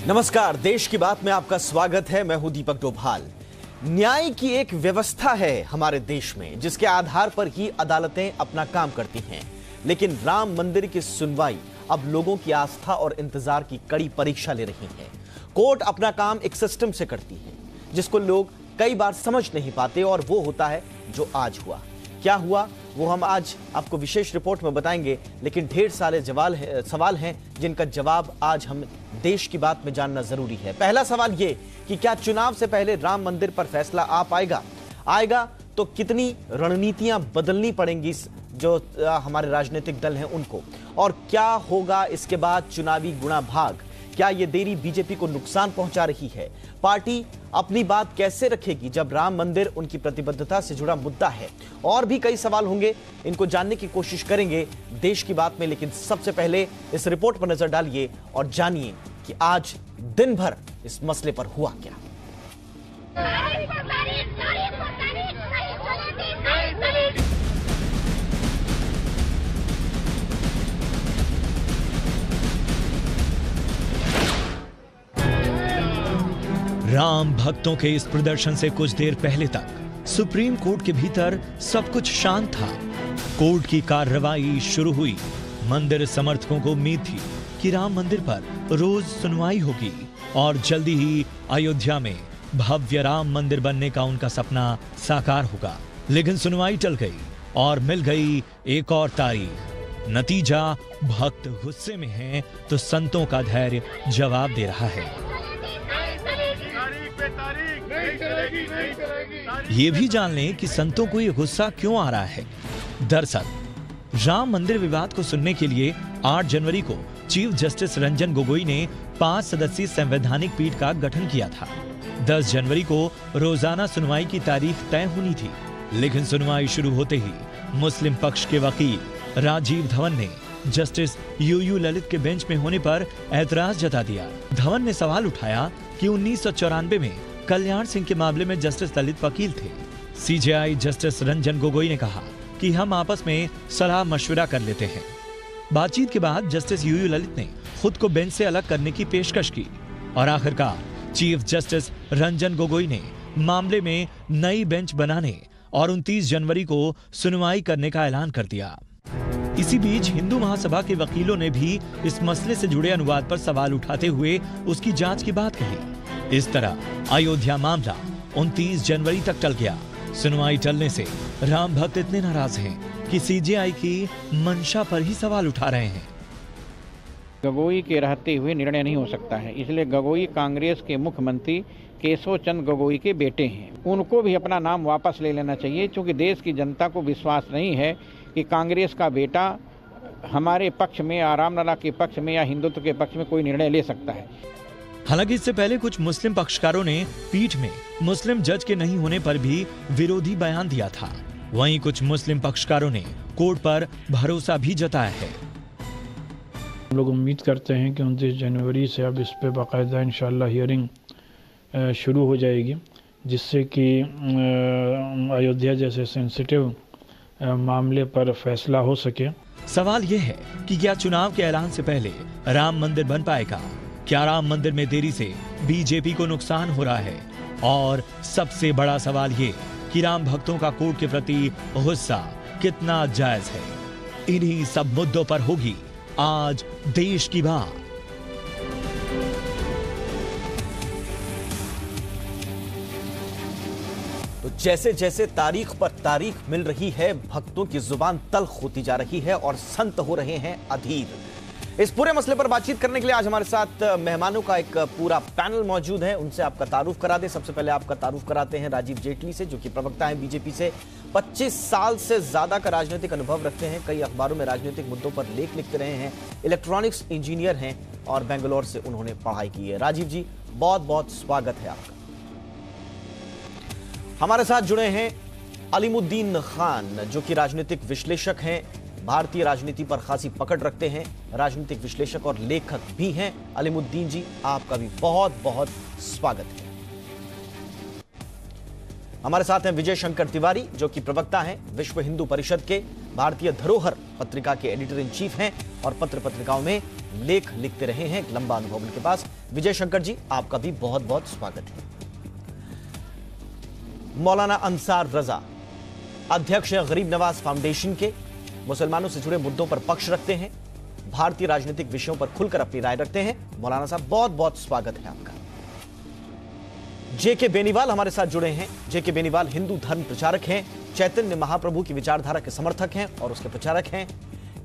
नमस्कार, देश की बात में आपका स्वागत है। मैं हूं दीपक डोभाल। न्याय की एक व्यवस्था है हमारे देश में जिसके आधार पर ही अदालतें अपना काम करती हैं, लेकिन राम मंदिर की सुनवाई अब लोगों की आस्था और इंतजार की कड़ी परीक्षा ले रही है। कोर्ट अपना काम एक सिस्टम से करती है जिसको लोग कई बार समझ नहीं पाते, और वो होता है जो आज हुआ। क्या हुआ वो हम आज आपको विशेष रिपोर्ट में बताएंगे, लेकिन ढेर सारे सवाल हैं जिनका जवाब आज हम देश की बात में जानना जरूरी है। पहला सवाल ये कि क्या चुनाव से पहले राम मंदिर पर फैसला आ पाएगा? आएगा तो कितनी रणनीतियां बदलनी पड़ेंगी जो हमारे राजनीतिक दल हैं उनको, और क्या होगा इसके बाद चुनावी गुणा भाग? क्या ये देरी बीजेपी को नुकसान पहुंचा रही है? पार्टी अपनी बात कैसे रखेगी जब राम मंदिर उनकी प्रतिबद्धता से जुड़ा मुद्दा है? और भी कई सवाल होंगे, इनको जानने की कोशिश करेंगे देश की बात में। लेकिन सबसे पहले इस रिपोर्ट पर नजर डालिए और जानिए कि आज दिन भर इस मसले पर हुआ क्या। राम भक्तों के इस प्रदर्शन से कुछ देर पहले तक सुप्रीम कोर्ट के भीतर सब कुछ शांत था। कोर्ट की कार्रवाई शुरू हुई। मंदिर समर्थकों को उम्मीद थी कि राम मंदिर पर रोज सुनवाई होगी और जल्दी ही अयोध्या में भव्य राम मंदिर बनने का उनका सपना साकार होगा। लेकिन सुनवाई टल गई और मिल गई एक और तारीख। नतीजा, भक्त गुस्से में हैं तो संतों का धैर्य जवाब दे रहा है। ये भी जान लें कि संतों को ये गुस्सा क्यों आ रहा है। दरअसल राम मंदिर विवाद को सुनने के लिए 8 जनवरी को चीफ जस्टिस रंजन गोगोई ने 5 सदस्यीय संवैधानिक पीठ का गठन किया था। 10 जनवरी को रोजाना सुनवाई की तारीख तय होनी थी, लेकिन सुनवाई शुरू होते ही मुस्लिम पक्ष के वकील राजीव धवन ने जस्टिस यूयू ललित के बेंच में होने पर ऐतराज जता दिया। धवन ने सवाल उठाया कि 1994 में कल्याण सिंह के मामले में जस्टिस ललित वकील थे। सीजेआई जस्टिस रंजन गोगोई ने कहा कि हम आपस में सलाह मशविरा कर लेते हैं। बातचीत के बाद जस्टिस यूयू ललित ने खुद को बेंच से अलग करने की पेशकश की और आखिरकार चीफ जस्टिस रंजन गोगोई ने मामले में नई बेंच बनाने और 29 जनवरी को सुनवाई करने का ऐलान कर दिया। इसी बीच हिंदू महासभा के वकीलों ने भी इस मसले से जुड़े अनुवाद पर सवाल उठाते हुए उसकी जांच की बात कही। इस तरह अयोध्या मामला 29 जनवरी तक टल गया। सुनवाई टलने से राम भक्त इतने नाराज हैं कि सीजेआई की मंशा पर ही सवाल उठा रहे हैं। गोगोई के रहते हुए निर्णय नहीं हो सकता है, इसलिए गोगोई कांग्रेस के मुख्यमंत्री केशव चंद्र गोगोई के बेटे हैं। उनको भी अपना नाम वापस ले लेना चाहिए, क्योंकि देश की जनता को विश्वास नहीं है कि कांग्रेस का बेटा हमारे पक्ष में या रामलला के पक्ष में या हिंदुत्व के पक्ष में कोई निर्णय ले सकता है। हालांकि इससे पहले कुछ मुस्लिम पक्षकारों ने पीठ में मुस्लिम जज के नहीं होने पर भी विरोधी बयान दिया था। वहीं कुछ मुस्लिम पक्षकारों ने कोर्ट पर भरोसा भी जताया है। हम लोग उम्मीद करते हैं कि 29 जनवरी से अब इस पे बाकायदा इंशाअल्लाह हियरिंग शुरू हो जाएगी, जिससे कि अयोध्या जैसे सेंसिटिव मामले पर फैसला हो सके। सवाल यह है कि क्या चुनाव के ऐलान से पहले राम मंदिर बन पाएगा? क्या राम मंदिर में देरी से बीजेपी को नुकसान हो रहा है? और सबसे बड़ा सवाल ये कि राम भक्तों का कोर्ट के प्रति गुस्सा कितना जायज है? इन्हीं सब मुद्दों पर होगी आज देश की बात। तो जैसे जैसे तारीख पर तारीख मिल रही है, भक्तों की जुबान तल्ख होती जा रही है और संत हो रहे हैं अधीर। इस पूरे मसले पर बातचीत करने के लिए आज हमारे साथ मेहमानों का एक पूरा पैनल मौजूद है। उनसे आपका तारुफ करा दे। सबसे पहले आपका तारुफ कराते हैं राजीव जेटली से, जो कि प्रवक्ता हैं बीजेपी से। 25 साल से ज्यादा का राजनीतिक अनुभव रखते हैं, कई अखबारों में राजनीतिक मुद्दों पर लेख लिखते रहे हैं, इलेक्ट्रॉनिक्स इंजीनियर हैं और बेंगलोर से उन्होंने पढ़ाई की है। राजीव जी, बहुत बहुत स्वागत है आपका। हमारे साथ जुड़े हैं अलीमुद्दीन खान, जो कि राजनीतिक विश्लेषक हैं, भारतीय राजनीति पर खासी पकड़ रखते हैं, राजनीतिक विश्लेषक और लेखक भी हैं। अलीमुद्दीन जी, आपका भी बहुत बहुत स्वागत है। हमारे साथ हैं विजय शंकर तिवारी, जो कि प्रवक्ता हैं विश्व हिंदू परिषद के, भारतीय धरोहर पत्रिका के एडिटर इन चीफ हैं और पत्र पत्रिकाओं में लेख लिखते रहे हैं। एक लंबा अनुभव उनके पास। विजय शंकर जी, आपका भी बहुत बहुत स्वागत है। मौलाना अंसार रजा, अध्यक्ष गरीब नवाज फाउंडेशन के, मुसलमानों से जुड़े मुद्दों पर पक्ष रखते हैं, भारतीय राजनीतिक विषयों पर खुलकर अपनी राय रखते हैं। मौलाना साहब, बहुत बहुत स्वागत है आपका। जेके बेनीवाल हमारे साथ जुड़े हैं। जेके बेनीवाल हिंदू धर्म प्रचारक हैं, चैतन्य महाप्रभु की विचारधारा के समर्थक हैं और उसके प्रचारक हैं।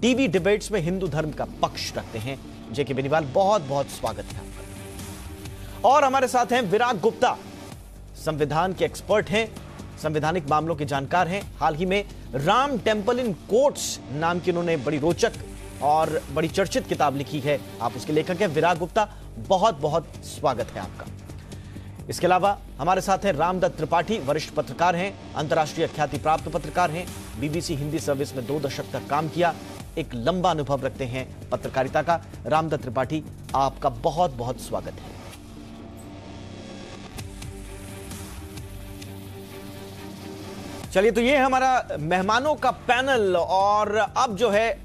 टीवी डिबेट्स में हिंदू धर्म का पक्ष रखते हैं। जेके बेनीवाल, बहुत बहुत स्वागत है आपका। और हमारे साथ हैं विराग गुप्ता, संविधान के एक्सपर्ट हैं, संवैधानिक मामलों के जानकार हैं। हाल ही में राम टेम्पल इन कोर्ट्स नाम की उन्होंने बड़ी रोचक और बड़ी चर्चित किताब लिखी है। आप उसके लेखक हैं। विराग गुप्ता, बहुत बहुत स्वागत है आपका। इसके अलावा हमारे साथ हैं रामदत्त त्रिपाठी, वरिष्ठ पत्रकार हैं, अंतर्राष्ट्रीय ख्याति प्राप्त पत्रकार हैं, बीबीसी हिंदी सर्विस में 2 दशक तक काम किया, एक लंबा अनुभव रखते हैं पत्रकारिता का। रामदत्त त्रिपाठी, आपका बहुत बहुत स्वागत है। चलिए, तो ये है हमारा मेहमानों का पैनल और अब जो है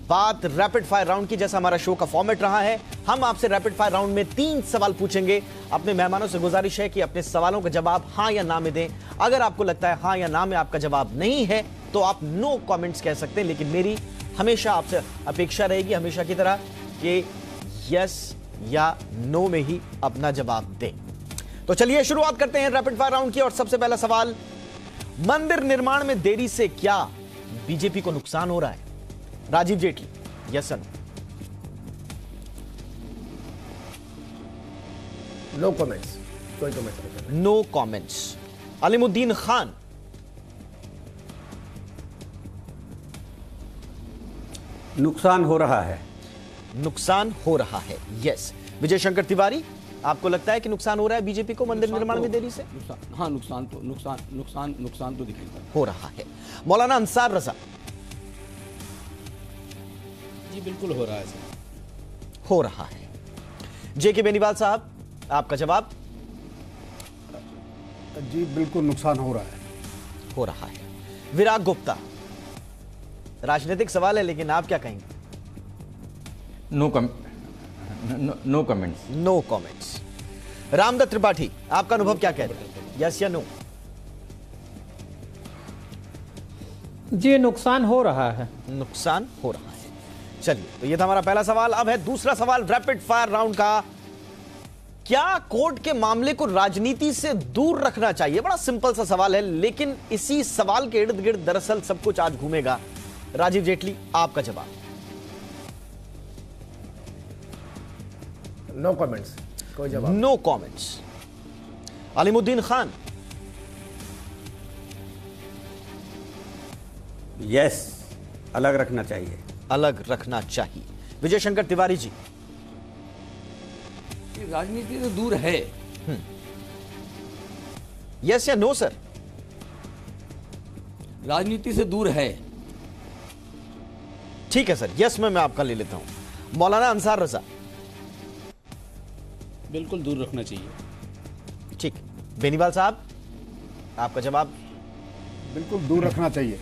बात रैपिड फायर राउंड की। जैसा हमारा शो का फॉर्मेट रहा है, हम आपसे रैपिड फायर राउंड में 3 सवाल पूछेंगे। अपने मेहमानों से गुजारिश है कि अपने सवालों का जवाब हां या ना में दें। अगर आपको लगता है हां या ना में आपका जवाब नहीं है तो आप नो कमेंट्स कह सकते हैं, लेकिन मेरी हमेशा आपसे अपेक्षा रहेगी, हमेशा की तरह, कि यस या नो में ही अपना जवाब दें। तो चलिए शुरुआत करते हैं रैपिड फायर राउंड की। और सबसे पहला सवाल, मंदिर निर्माण में देरी से क्या बीजेपी को नुकसान हो रहा है? राजीव जेटली, यस या नो कमेंट्स, कोई कमेंट नहीं करना। No comments. अलीमुद्दीन खान, नुकसान हो रहा है। नुकसान हो रहा है, यस। विजय शंकर तिवारी, आपको लगता है कि नुकसान हो रहा है बीजेपी को मंदिर निर्माण में देरी से? हाँ, नुकसान तो दिखाई पड़ हो रहा है। मौलाना अंसार रजा, जी बिल्कुल हो रहा है सर। हो रहा है। जेके बेनीवाल साहब, आपका जवाब? जी बिल्कुल नुकसान हो रहा है। हो रहा है। विराग गुप्ता, राजनीतिक सवाल है लेकिन आप क्या कहेंगे? No comments. No comments. Ramdutt Tripathi, आपका अनुभव क्या कहता है, यस या नो? जी नुकसान हो रहा है। नुकसान हो रहा है। चलिए, तो ये था हमारा पहला सवाल। अब है दूसरा सवाल रैपिड फायर राउंड का। क्या कोर्ट के मामले को राजनीति से दूर रखना चाहिए? बड़ा सिंपल सा सवाल है, लेकिन इसी सवाल के इर्द गिर्द दरअसल सब कुछ आज घूमेगा। राजीव जेटली, आपका जवाब? नो कमेंट्स, कोई जवाब। No comments. Alimuddin Khan, yes, अलग रखना चाहिए। अलग रखना चाहिए। विजय शंकर तिवारी जी, राजनीति से दूर है। यस या नो सर? राजनीति से दूर है। ठीक है सर, यस में मैं आपका ले लेता हूं। मौलाना अंसार रजा, बिल्कुल दूर रखना चाहिए। ठीक। बेनीवाल साहब, आपका जवाब? बिल्कुल दूर रखना चाहिए।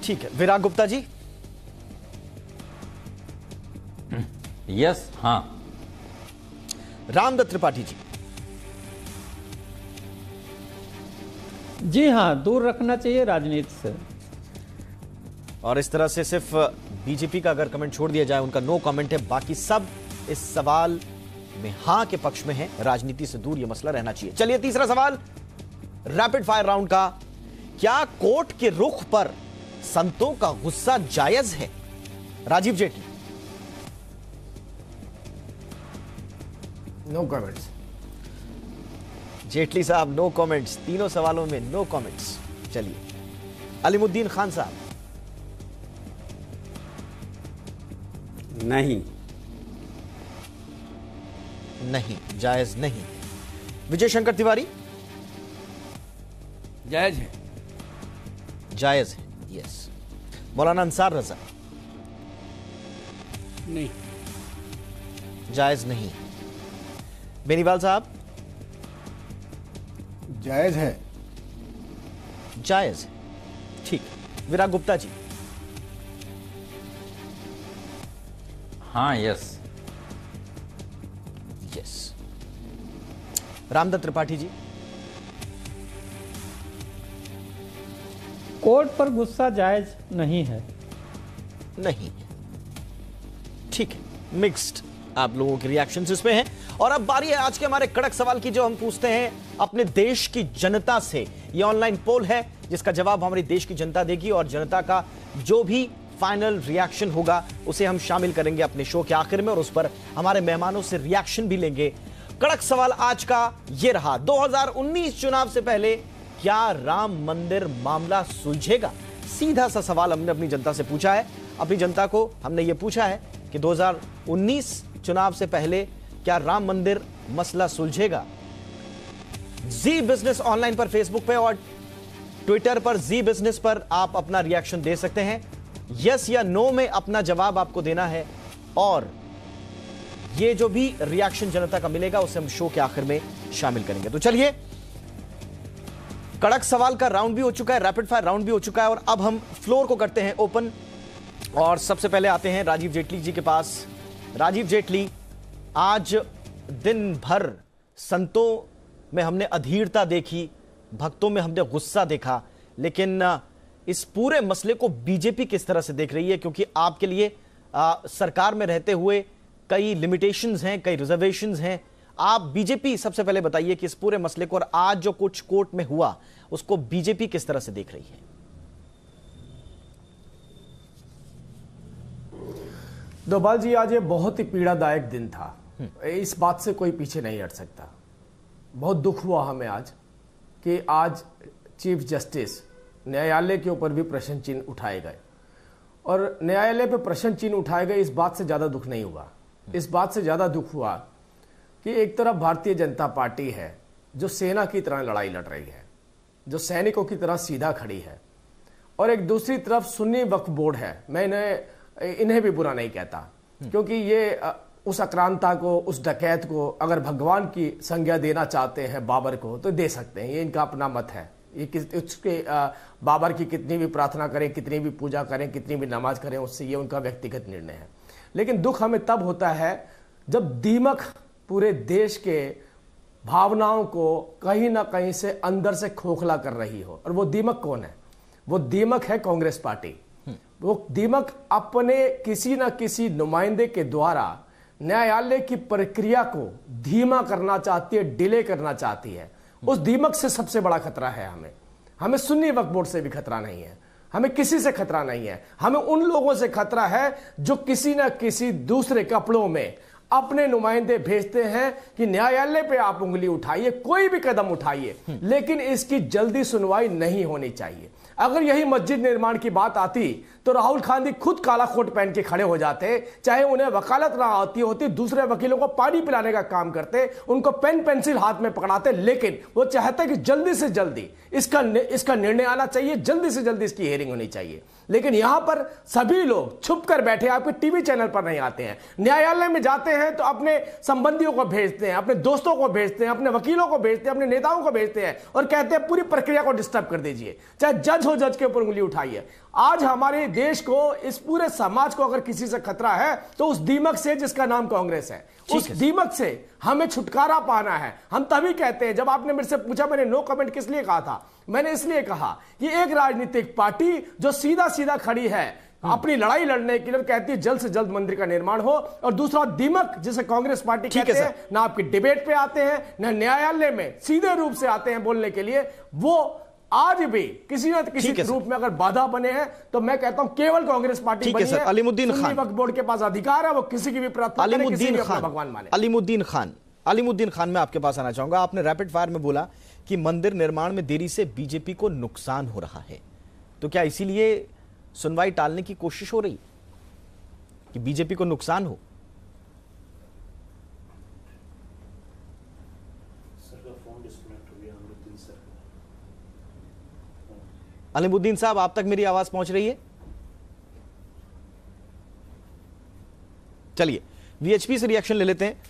ठीक है। विराग गुप्ता जी? यस, हाँ। रामदत्त त्रिपाठी जी? जी हाँ, दूर रखना चाहिए राजनीति से। और इस तरह से सिर्फ बीजेपी का अगर कमेंट छोड़ दिया जाए, उनका नो कमेंट है, बाकी सब इस सवाल में हां के पक्ष में है। राजनीति से दूर यह मसला रहना चाहिए। चलिए, तीसरा सवाल रैपिड फायर राउंड का। क्या कोर्ट के रुख पर संतों का गुस्सा जायज है? राजीव जेटली? No comments. जेटली साहब, नो कमेंट्स। तीनों सवालों में नो कमेंट्स। चलिए, अलीमुद्दीन खान साहब? नहीं। नहीं, जायज नहीं। विजय शंकर तिवारी? जायज है। जायज है, यस। मौलाना अंसार रजा? नहीं, जायज नहीं। बेनीवाल साहब? जायज है। जायज है, ठीक, विराग गुप्ता जी। हाँ, yes. Yes. Ramdatt Tripathi ji. Court पर गुस्सा जायज नहीं है। नहीं, ठीक है, मिक्स्ड आप लोगों के रिएक्शंस इसमें हैं। और अब बारी है आज के हमारे कड़क सवाल की, जो हम पूछते हैं अपने देश की जनता से। यह ऑनलाइन पोल है जिसका जवाब हमारी देश की जनता देगी, और जनता का जो भी फाइनल रिएक्शन होगा उसे हम शामिल करेंगे अपने शो के आखिर में, और उस पर हमारे मेहमानों से रिएक्शन भी लेंगे। कड़क सवाल आज का यह रहा, 2019 चुनाव से पहले क्या राम मंदिर मामला सुलझेगा? सीधा सा सवाल हमने अपनी जनता से पूछा है। अपनी जनता को हमने यह पूछा है कि 2019 चुनाव से पहले क्या राम मंदिर मसला सुलझेगा? जी बिजनेस ऑनलाइन पर, फेसबुक पे और ट्विटर पर जी बिजनेस पर आप अपना रिएक्शन दे सकते हैं। यस या नो में अपना जवाब आपको देना है, और ये जो भी रिएक्शन जनता का मिलेगा उसे हम शो के आखिर में शामिल करेंगे। तो चलिए, कड़क सवाल का राउंड भी हो चुका है, रैपिड फायर राउंड भी हो चुका है, और अब हम फ्लोर को करते हैं ओपन। और सबसे पहले आते हैं राजीव जेटली जी के पास। राजीव जेटली, आज दिन भर संतों में हमने अधीरता देखी, भक्तों में हमने गुस्सा देखा, लेकिन इस पूरे मसले को बीजेपी किस तरह से देख रही है? क्योंकि आपके लिए सरकार में रहते हुए कई लिमिटेशंस हैं, कई रिजर्वेशंस हैं। आप बीजेपी, सबसे पहले बताइए कि इस पूरे मसले को और आज जो कुछ कोर्ट में हुआ उसको बीजेपी किस तरह से देख रही है? डोभाल जी, आज ये बहुत ही पीड़ादायक दिन था। इस बात से कोई पीछे नहीं हट सकता। बहुत दुख हुआ हमें आज कि आज चीफ जस्टिस न्यायालय के ऊपर भी प्रश्न चिन्ह उठाए गए, और न्यायालय पे प्रश्न चिन्ह उठाए गए। इस बात से ज्यादा दुख नहीं हुआ। इस बात से ज्यादा दुख हुआ कि एक तरफ भारतीय जनता पार्टी है जो सेना की तरह लड़ाई लड़ रही है, जो सैनिकों की तरह सीधा खड़ी है, और एक दूसरी तरफ सुन्नी वक्फ बोर्ड है। मैं इन्हें भी बुरा नहीं कहता, क्योंकि ये उस आक्रांता को, उस डकैत को अगर भगवान की संज्ञा देना चाहते हैं बाबर को, तो दे सकते हैं। ये इनका अपना मत है। ये उसके बाबर की कितनी भी प्रार्थना करें, कितनी भी पूजा करें, कितनी भी नमाज करें, उससे ये उनका व्यक्तिगत निर्णय है। लेकिन दुख हमें तब होता है जब दीमक पूरे देश के भावनाओं को कहीं ना कहीं से अंदर से खोखला कर रही हो। और वो दीमक कौन है? वो दीमक है कांग्रेस पार्टी। वो दीमक अपने किसी ना किसी नुमाइंदे के द्वारा न्यायालय की प्रक्रिया को धीमा करना चाहती है, डिले करना चाहती है। उस दीमक से सबसे बड़ा खतरा है हमें सुन्नी वक्फ बोर्ड से भी खतरा नहीं है, हमें किसी से खतरा नहीं है। हमें उन लोगों से खतरा है जो किसी ना किसी दूसरे कपड़ों में अपने नुमाइंदे भेजते हैं कि न्यायालय पे आप उंगली उठाइए, कोई भी कदम उठाइए, लेकिन इसकी जल्दी सुनवाई नहीं होनी चाहिए। अगर यही मस्जिद निर्माण की बात आती तो राहुल गांधी खुद काला कोट पहन के खड़े हो जाते, चाहे उन्हें वकालत ना आती होती, दूसरे वकीलों को पानी पिलाने का काम करते, उनको पेन पेंसिल हाथ में पकड़ाते। लेकिन वो चाहते कि जल्दी से जल्दी इसका निर्णय आना चाहिए, जल्दी से जल्दी इसकी हियरिंग होनी चाहिए। लेकिन यहां पर सभी लोग छुप कर बैठे, आपके टीवी चैनल पर नहीं आते हैं। न्यायालय में जाते हैं तो अपने संबंधियों को भेजते हैं, अपने दोस्तों को भेजते हैं, अपने वकीलों को भेजते हैं, अपने नेताओं को भेजते हैं, और कहते हैं पूरी प्रक्रिया को डिस्टर्ब कर दीजिए, चाहे जज हो, जज के ऊपर उंगली उठाइए। आज हमारे देश को, इस पूरे समाज को अगर किसी से खतरा है तो उस दीमक से जिसका नाम कांग्रेस है। उस दीमक से हमें छुटकारा पाना है। हम तभी कहते हैं, जब आपने मेरे से पूछा मैंने नो कमेंट किस लिए कहा था, मैंने इसलिए कहा कि एक राजनीतिक पार्टी जो सीधा सीधा खड़ी है अपनी लड़ाई लड़ने के लिए, कहती है जल्द से जल्द मंदिर का निर्माण हो, और दूसरा दीमक जिसे कांग्रेस पार्टी कहते हैं, ना आपकी डिबेट पे आते हैं, ना न्यायालय में सीधे रूप से आते हैं बोलने के लिए, वो आज भी किसी न किसी रूप में अगर बाधा बने हैं तो मैं कहता हूं केवल कांग्रेस पार्टी बनी है। अलीमुद्दीन खान, वक्फ बोर्ड के पास अधिकार है, वो किसी की भी प्रार्थना करे, किसी भी अपना भगवान माने। अलीमुद्दीन खान, मैं आपके पास आना चाहूंगा। आपने रैपिड फायर में बोला कि मंदिर निर्माण में देरी से बीजेपी को नुकसान हो रहा है, तो क्या इसीलिए सुनवाई टालने की कोशिश हो रही कि बीजेपी को नुकसान हो? अलीमुद्दीन साहब, आप तक मेरी आवाज पहुंच रही है? चलिए वीएचपी से रिएक्शन ले लेते हैं।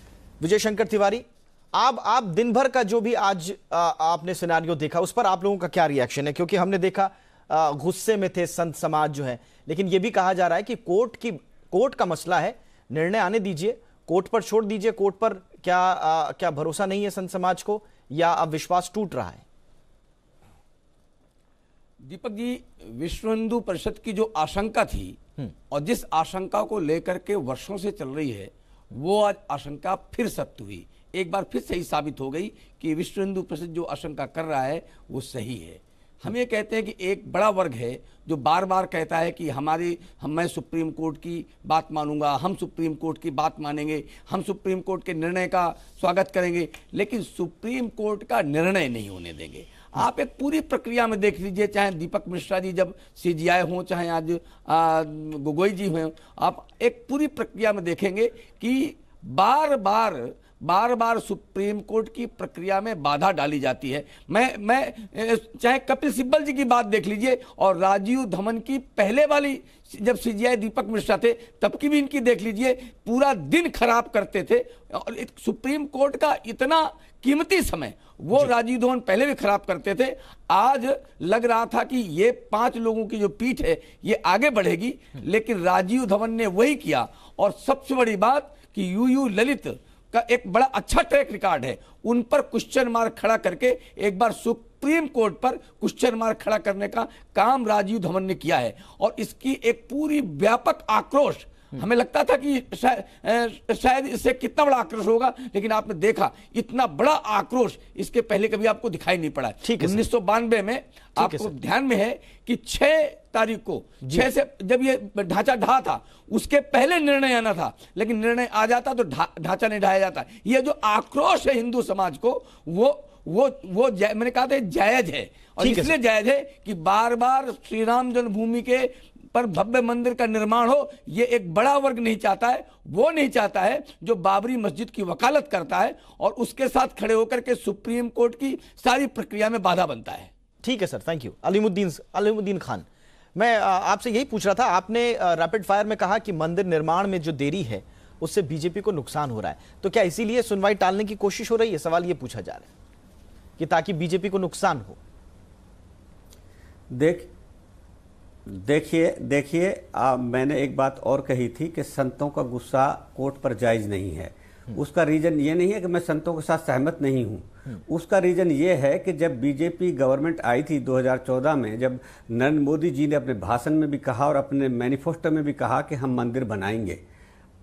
विजय शंकर तिवारी, आप दिन भर का जो भी आज आपने सिनेरियो देखा उस पर आप लोगों का क्या रिएक्शन है? क्योंकि हमने देखा गुस्से में थे संत समाज जो है, लेकिन यह भी कहा जा रहा है कि कोर्ट का मसला है, निर्णय आने दीजिए, कोर्ट पर छोड़ दीजिए। कोर्ट पर क्या भरोसा नहीं है संत समाज को, या अब विश्वास टूट रहा है? दीपक जी, विश्व हिंदू परिषद की जो आशंका थी और जिस आशंका को लेकर के वर्षों से चल रही है, वो आज आशंका फिर सत्य हुई, एक बार फिर सही साबित हो गई कि विश्व हिंदू परिषद जो आशंका कर रहा है वो सही है। हम ये कहते हैं कि एक बड़ा वर्ग है जो बार बार कहता है कि मैं सुप्रीम कोर्ट की बात मानूंगा, हम सुप्रीम कोर्ट की बात मानेंगे, हम सुप्रीम कोर्ट के निर्णय का स्वागत करेंगे, लेकिन सुप्रीम कोर्ट का निर्णय नहीं होने देंगे। आप एक पूरी प्रक्रिया में देख लीजिए, चाहे दीपक मिश्रा जी जब सीजीआई हों, चाहे आज गोगोई जी हों, आप एक पूरी प्रक्रिया में देखेंगे कि बार बार सुप्रीम कोर्ट की प्रक्रिया में बाधा डाली जाती है। मैं चाहे कपिल सिब्बल जी की बात देख लीजिए और राजीव धवन की पहले वाली जब सीजीआई दीपक मिश्रा थे तब की भी इनकी देख लीजिए, पूरा दिन खराब करते थे। और सुप्रीम कोर्ट का इतना कीमती समय वो राजीव धवन पहले भी खराब करते थे। आज लग रहा था कि ये 5 लोगों की जो पीठ है ये आगे बढ़ेगी, लेकिन राजीव धवन ने वही किया। और सबसे बड़ी बात कि यूयू ललित का एक बड़ा अच्छा ट्रैक रिकॉर्ड है, उन पर क्वेश्चन मार्क खड़ा करके एक बार सुप्रीम कोर्ट पर क्वेश्चन मार्क खड़ा करने का काम राजीव धवन ने किया है। और इसकी एक पूरी व्यापक आक्रोश, हमें लगता था कि शायद इससे कितना बड़ा आक्रोश होगा, लेकिन आपने देखा इतना बड़ा आक्रोश इसके पहले कभी आपको दिखाई नहीं पड़ा। 1992 में आपको ध्यान में है कि 6 तारीख को 6 से जब ये ढांचा ढहा था, उसके पहले निर्णय आना था, लेकिन निर्णय आ जाता तो ढांचा नहीं ढाया जाता। ये जो आक्रोश है हिंदू समाज को, वो मैंने कहा था जायज है। और इसलिए जायज है कि बार बार श्री राम जन्मभूमि के पर भव्य मंदिर का निर्माण हो, ये एक बड़ा वर्ग नहीं चाहता है। वो नहीं चाहता है जो बाबरी मस्जिद की वकालत करता है और उसके साथ खड़े होकर के सुप्रीम कोर्ट की सारी प्रक्रिया में बाधा बनता है। ठीक है sir, thank you. Alimuddin Khan, मैं आपसे यही पूछ रहा था, आपने रैपिड फायर में कहा कि मंदिर निर्माण में जो देरी है उससे बीजेपी को नुकसान हो रहा है, तो क्या इसीलिए सुनवाई टालने की कोशिश हो रही है? सवाल ये पूछा जा रहा है कि ताकि बीजेपी को नुकसान हो। देखिए मैंने एक बात और कही थी कि संतों का गुस्सा कोर्ट पर जायज नहीं है। उसका रीजन ये नहीं है कि मैं संतों के साथ सहमत नहीं हूं, उसका रीजन ये है कि जब बीजेपी गवर्नमेंट आई थी 2014 में, जब नरेंद्र मोदी जी ने अपने भाषण में भी कहा और अपने मैनिफेस्टो में भी कहा कि हम मंदिर बनाएंगे,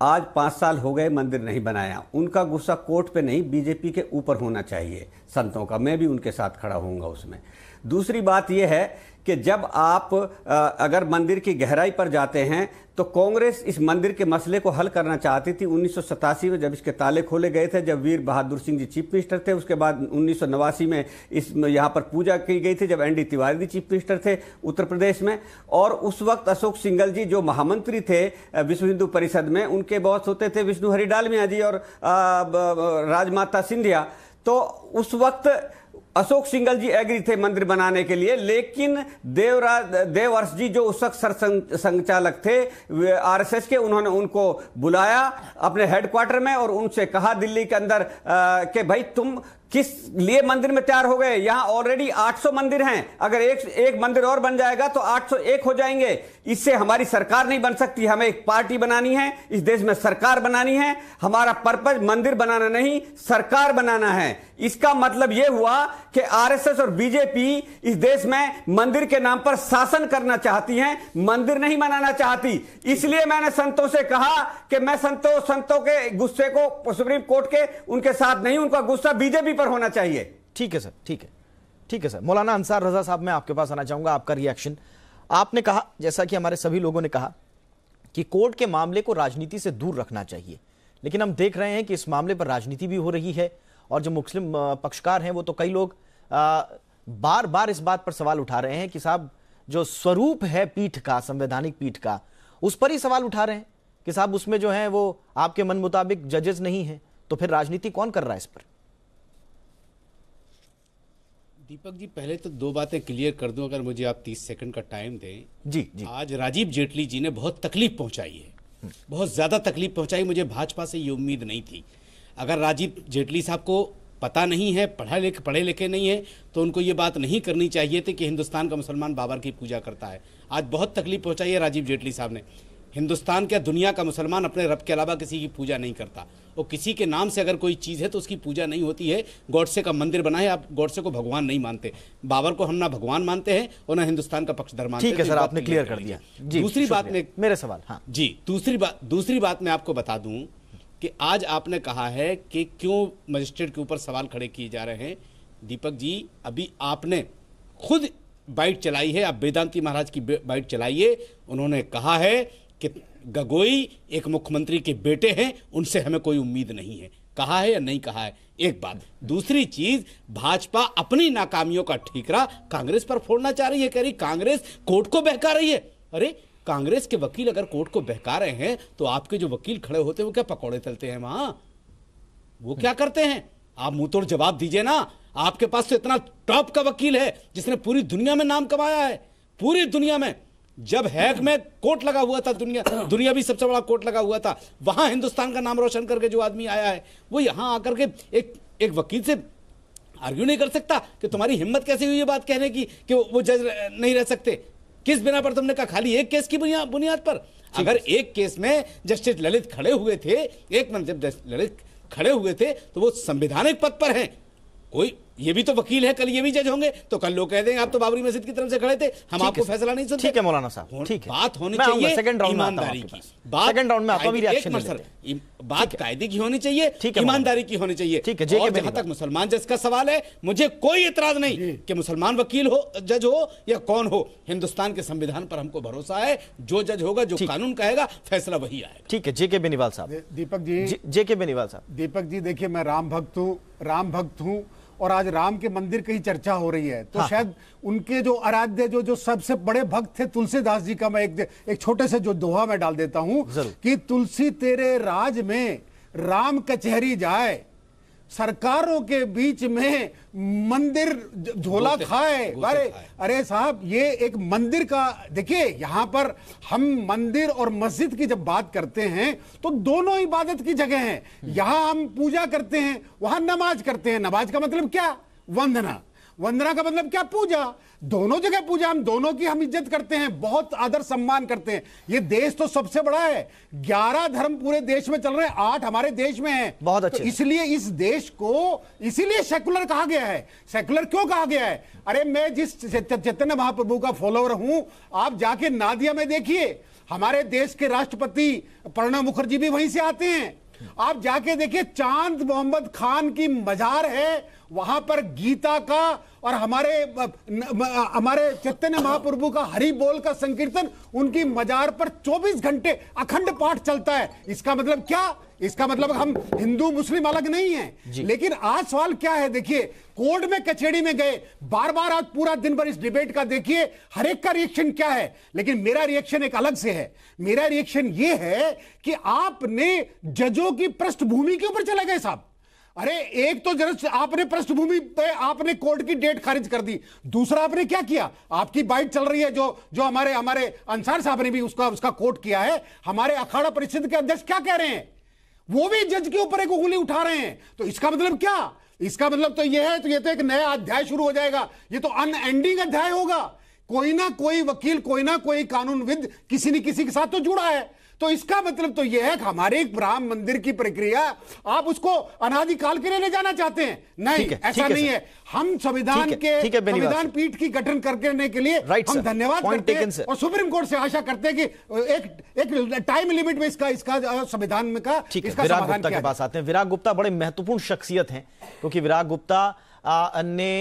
आज 5 साल हो गए मंदिर नहीं बनाया। उनका गुस्सा कोर्ट पे नहीं, बीजेपी के ऊपर होना चाहिए संतों का। मैं भी उनके साथ खड़ा होऊंगा उसमें। दूसरी बात यह है कि जब आप अगर मंदिर की गहराई पर जाते हैं तो कांग्रेस इस मंदिर के मसले को हल करना चाहती थी 1987 में, जब इसके ताले खोले गए थे, जब वीर बहादुर सिंह जी चीफ मिनिस्टर थे। उसके बाद 1989 में यहाँ पर पूजा की गई थी जब ND Tiwari ji chief minister थे उत्तर प्रदेश में। और उस वक्त अशोक सिंघल जी जो महामंत्री थे विश्व हिंदू परिषद में, उनके बॉस होते थे विष्णु हरि डालमिया जी और राजमाता सिंधिया। तो उस वक्त अशोक सिंघल जी एग्री थे मंदिर बनाने के लिए, लेकिन देवर्ष जी जो उस वक्त संचालक थे आरएसएस के, उन्होंने उनको बुलाया अपने हेडक्वार्टर में और उनसे कहा दिल्ली के अंदर कि भाई तुम किस लिए मंदिर में तैयार हो गए? यहां ऑलरेडी 800 मंदिर हैं, अगर एक मंदिर और बन जाएगा तो 801 हो जाएंगे। इससे हमारी सरकार नहीं बन सकती, हमें एक पार्टी बनानी है, इस देश में सरकार बनानी है। हमारा पर्पज मंदिर बनाना नहीं, सरकार बनाना है। इसका मतलब यह हुआ कि आरएसएस और बीजेपी इस देश में मंदिर के नाम पर शासन करना चाहती हैं, मंदिर नहीं बनाना चाहती। इसलिए मैंने संतों से कहा कि मैं संतों के गुस्से को सुप्रीम कोर्ट के उनके साथ नहीं, उनका गुस्सा बीजेपी पर होना चाहिए। ठीक है सर, ठीक है सर। मौलाना अंसार रजा साहब, मैं आपके पास आना चाहूंगा, आपका रिएक्शन। आपने कहा, जैसा कि हमारे सभी लोगों ने कहा, कि कोर्ट के मामले को राजनीति से दूर रखना चाहिए, लेकिन हम देख रहे हैं कि इस मामले पर राजनीति भी हो रही है। और जो मुस्लिम पक्षकार हैं वो तो कई लोग बार बार इस बात पर सवाल उठा रहे हैं कि साहब जो स्वरूप है पीठ का, संवैधानिक पीठ का, उस पर ही सवाल उठा रहे हैं कि साहब उसमें जो है वो आपके मन मुताबिक जजेस नहीं है, तो फिर राजनीति कौन कर रहा है इस पर? दीपक जी, पहले तो 2 बातें क्लियर कर दूं, अगर मुझे आप 30 सेकंड का टाइम दें। जी। आज राजीव जेटली जी ने बहुत तकलीफ पहुंचाई है, बहुत ज्यादा तकलीफ पहुंचाई। मुझे भाजपा से ये उम्मीद नहीं थी। अगर राजीव जेटली साहब को पता नहीं है, पढ़े लिखे नहीं है, तो उनको ये बात नहीं करनी चाहिए थी कि हिंदुस्तान का मुसलमान बाबर की पूजा करता है। आज बहुत तकलीफ पहुंचाई है राजीव जेटली साहब ने। हिंदुस्तान क्या दुनिया का मुसलमान अपने रब के अलावा किसी की पूजा नहीं करता, और किसी के नाम से अगर कोई चीज़ है तो उसकी पूजा नहीं होती है। गॉडसे का मंदिर बना है, आप गॉडसे को भगवान नहीं मानते, बाबर को हम ना भगवान मानते हैं और ना हिंदुस्तान का पक्षधर मानते हैं। ठीक है सर, आपने क्लियर कर दिया। दूसरी बात में मेरे सवाल, हाँ जी, दूसरी बात मैं आपको बता दूं कि आज आपने कहा है कि क्यों मजिस्ट्रेट के ऊपर सवाल खड़े किए जा रहे हैं। दीपक जी, अभी आपने खुद बाइट चलाई है, आप वेदांती महाराज की बाइट चलाइए। उन्होंने कहा है कि गगोई एक मुख्यमंत्री के बेटे हैं, उनसे हमें कोई उम्मीद नहीं है। कहा है या नहीं कहा है? एक बात। दूसरी चीज, भाजपा अपनी नाकामियों का ठीकरा कांग्रेस पर फोड़ना चाह रही है, कह रही कांग्रेस कोर्ट को बहका रही है। अरे कांग्रेस के वकील अगर कोर्ट को बहका रहे हैं तो आपके जो वकील खड़े होते हैं वो क्या पकौड़े तलते हैं वहां? वो क्या करते हैं? आप मुंह तोड़ जवाब दीजिए ना। आपके पास तो इतना टॉप का वकील है जिसने पूरी दुनिया में नाम कमाया है, पूरी दुनिया में। जब हैग में कोर्ट लगा हुआ था, दुनिया भी सबसे बड़ा कोर्ट लगा हुआ था, वहां हिंदुस्तान का नाम रोशन करके जो आदमी आया है, वो यहां आकर के एक वकील से आर्ग्यू नहीं कर सकता कि तुम्हारी हिम्मत कैसे हुई ये बात कहने की कि वो जज नहीं रह सकते। किस बिना पर तुमने कहा? खाली एक केस की बुनियाद पर। अगर एक केस में जस्टिस ललित खड़े हुए थे, एक मिनट, जब ललित खड़े हुए थे तो वो संवैधानिक पद पर हैं। कोई ये भी तो वकील है, कल ये भी जज होंगे, तो कल लोग कह देंगे आप तो बाबरी मस्जिद की तरफ से खड़े थे, हम आपको फैसला नहीं सुनते। ठीक है मौलाना साहब, ठीक है, बात होनी चाहिए ईमानदारी की। सेकंड राउंड में आपका भी रिएक्शन है। बात कायदे की होनी चाहिए, ईमानदारी की होनी चाहिए। ठीक है, और जहां तक मुसलमान जज का सवाल है, मुझे कोई इतराज नहीं कि मुसलमान वकील हो, जज हो या कौन हो, हिंदुस्तान के संविधान पर हमको भरोसा है। जो जज होगा, जो कानून कहेगा, फैसला वही आएगा। ठीक है, जेके बेनीवाल साहब। दीपक जी, जेके बेनीवाल साहब। दीपक जी देखिए, मैं राम भक्त हूँ और आज राम के मंदिर की ही चर्चा हो रही है, तो शायद उनके जो आराध्य जो सबसे बड़े भक्त थे तुलसीदास जी का मैं एक छोटे से जो दोहा में डाल देता हूं कि तुलसी तेरे राज में राम कचहरी जाए, सरकारों के बीच में मंदिर झोला खाए। अरे साहब, ये एक मंदिर का देखिए, यहां पर हम मंदिर और मस्जिद की जब बात करते हैं तो दोनों इबादत की जगह हैं। यहां हम पूजा करते हैं, वहां नमाज करते हैं। नमाज का मतलब क्या? वंदना का मतलब क्या? पूजा। दोनों जगह पूजा, हम दोनों की हम इज्जत करते हैं, बहुत आदर सम्मान करते हैं। ये देश तो सबसे बड़ा है, 11 धर्म पूरे देश में चल रहे हैं, 8 हमारे देश में हैं। बहुत अच्छे। तो इसलिए इस देश को इसीलिए सेकुलर कहा गया है। सेकुलर क्यों कहा गया है? अरे मैं जिस चैतन्य महाप्रभु का फॉलोअर हूं, आप जाके नादिया में देखिए, हमारे देश के राष्ट्रपति प्रणब मुखर्जी भी वहीं से आते हैं। आप जाके देखिए, चांद मोहम्मद खान की मजार है, वहां पर गीता का और हमारे चैतन्य महाप्रभु का हरि बोल का संकीर्तन उनकी मजार पर 24 घंटे अखंड पाठ चलता है। इसका मतलब क्या? इसका मतलब हम हिंदू मुस्लिम अलग नहीं है। लेकिन आज सवाल क्या है, देखिए, कोर्ट में कचहरी में गए, बार बार आज पूरा दिन भर इस डिबेट का देखिए, हर एक का रिएक्शन क्या है। लेकिन मेरा रिएक्शन एक अलग से है। मेरा रिएक्शन ये है कि आपने जजों की पृष्ठभूमि के ऊपर चले गए साहब। अरे एक तो जज आपने पृष्ठभूमि पे आपने कोर्ट की डेट खारिज कर दी, दूसरा आपने क्या किया? आपकी बाइट चल रही है, जो हमारे अंसार साहब ने भी उसका कोट किया है। हमारे अखाड़ा परिषद के अध्यक्ष क्या कह रहे हैं? वो भी जज के ऊपर एक उंगली उठा रहे हैं। तो इसका मतलब क्या? इसका मतलब तो यह है, तो ये तो एक नया अध्याय शुरू हो जाएगा। ये तो अनएंडिंग अध्याय होगा। कोई ना कोई वकील, कोई ना कोई कानूनविद किसी न किसी के साथ तो जुड़ा है। तो इसका मतलब तो यह है कि हमारे राम मंदिर की प्रक्रिया आप उसको अनादिकाल के लिए ले जाना चाहते हैं। नहीं, ऐसा नहीं है। हम संविधान पीठ की गठन करने के लिए हम धन्यवाद करते हैं और सुप्रीम कोर्ट से आशा करते हैं कि एक टाइम लिमिट में इसका संविधान में का इसका विराग गुप्ता के पास आते हैं। विराग गुप्ता बड़े महत्वपूर्ण शख्सियत हैं, क्योंकि विराग गुप्ता ने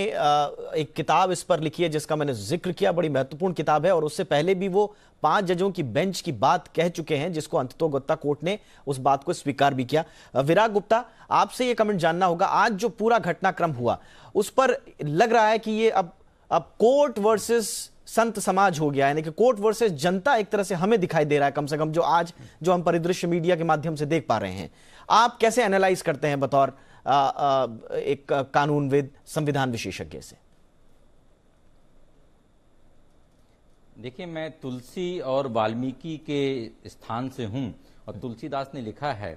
एक किताब इस पर लिखी है जिसका मैंने जिक्र किया, बड़ी महत्वपूर्ण किताब है। और उससे पहले भी वो 5 जजों की बेंच की बात कह चुके हैं, जिसको अंततोगत्ता कोर्ट ने उस बात को स्वीकार भी किया। विराग गुप्ता, आपसे ये कमेंट जानना होगा, आज जो पूरा घटनाक्रम हुआ उस पर लग रहा है कि ये अब कोर्ट वर्सेस संत समाज हो गया है, यानी कि कोर्ट वर्सेस जनता एक तरह से हमें दिखाई दे रहा है, कम से कम जो हम परिदृश्य मीडिया के माध्यम से देख पा रहे हैं। आप कैसे एनालाइज करते हैं बतौर एक कानूनविद, संविधान विशेषज्ञ से? देखिए, मैं तुलसी और वाल्मीकि के स्थान से हूं और तुलसीदास ने लिखा है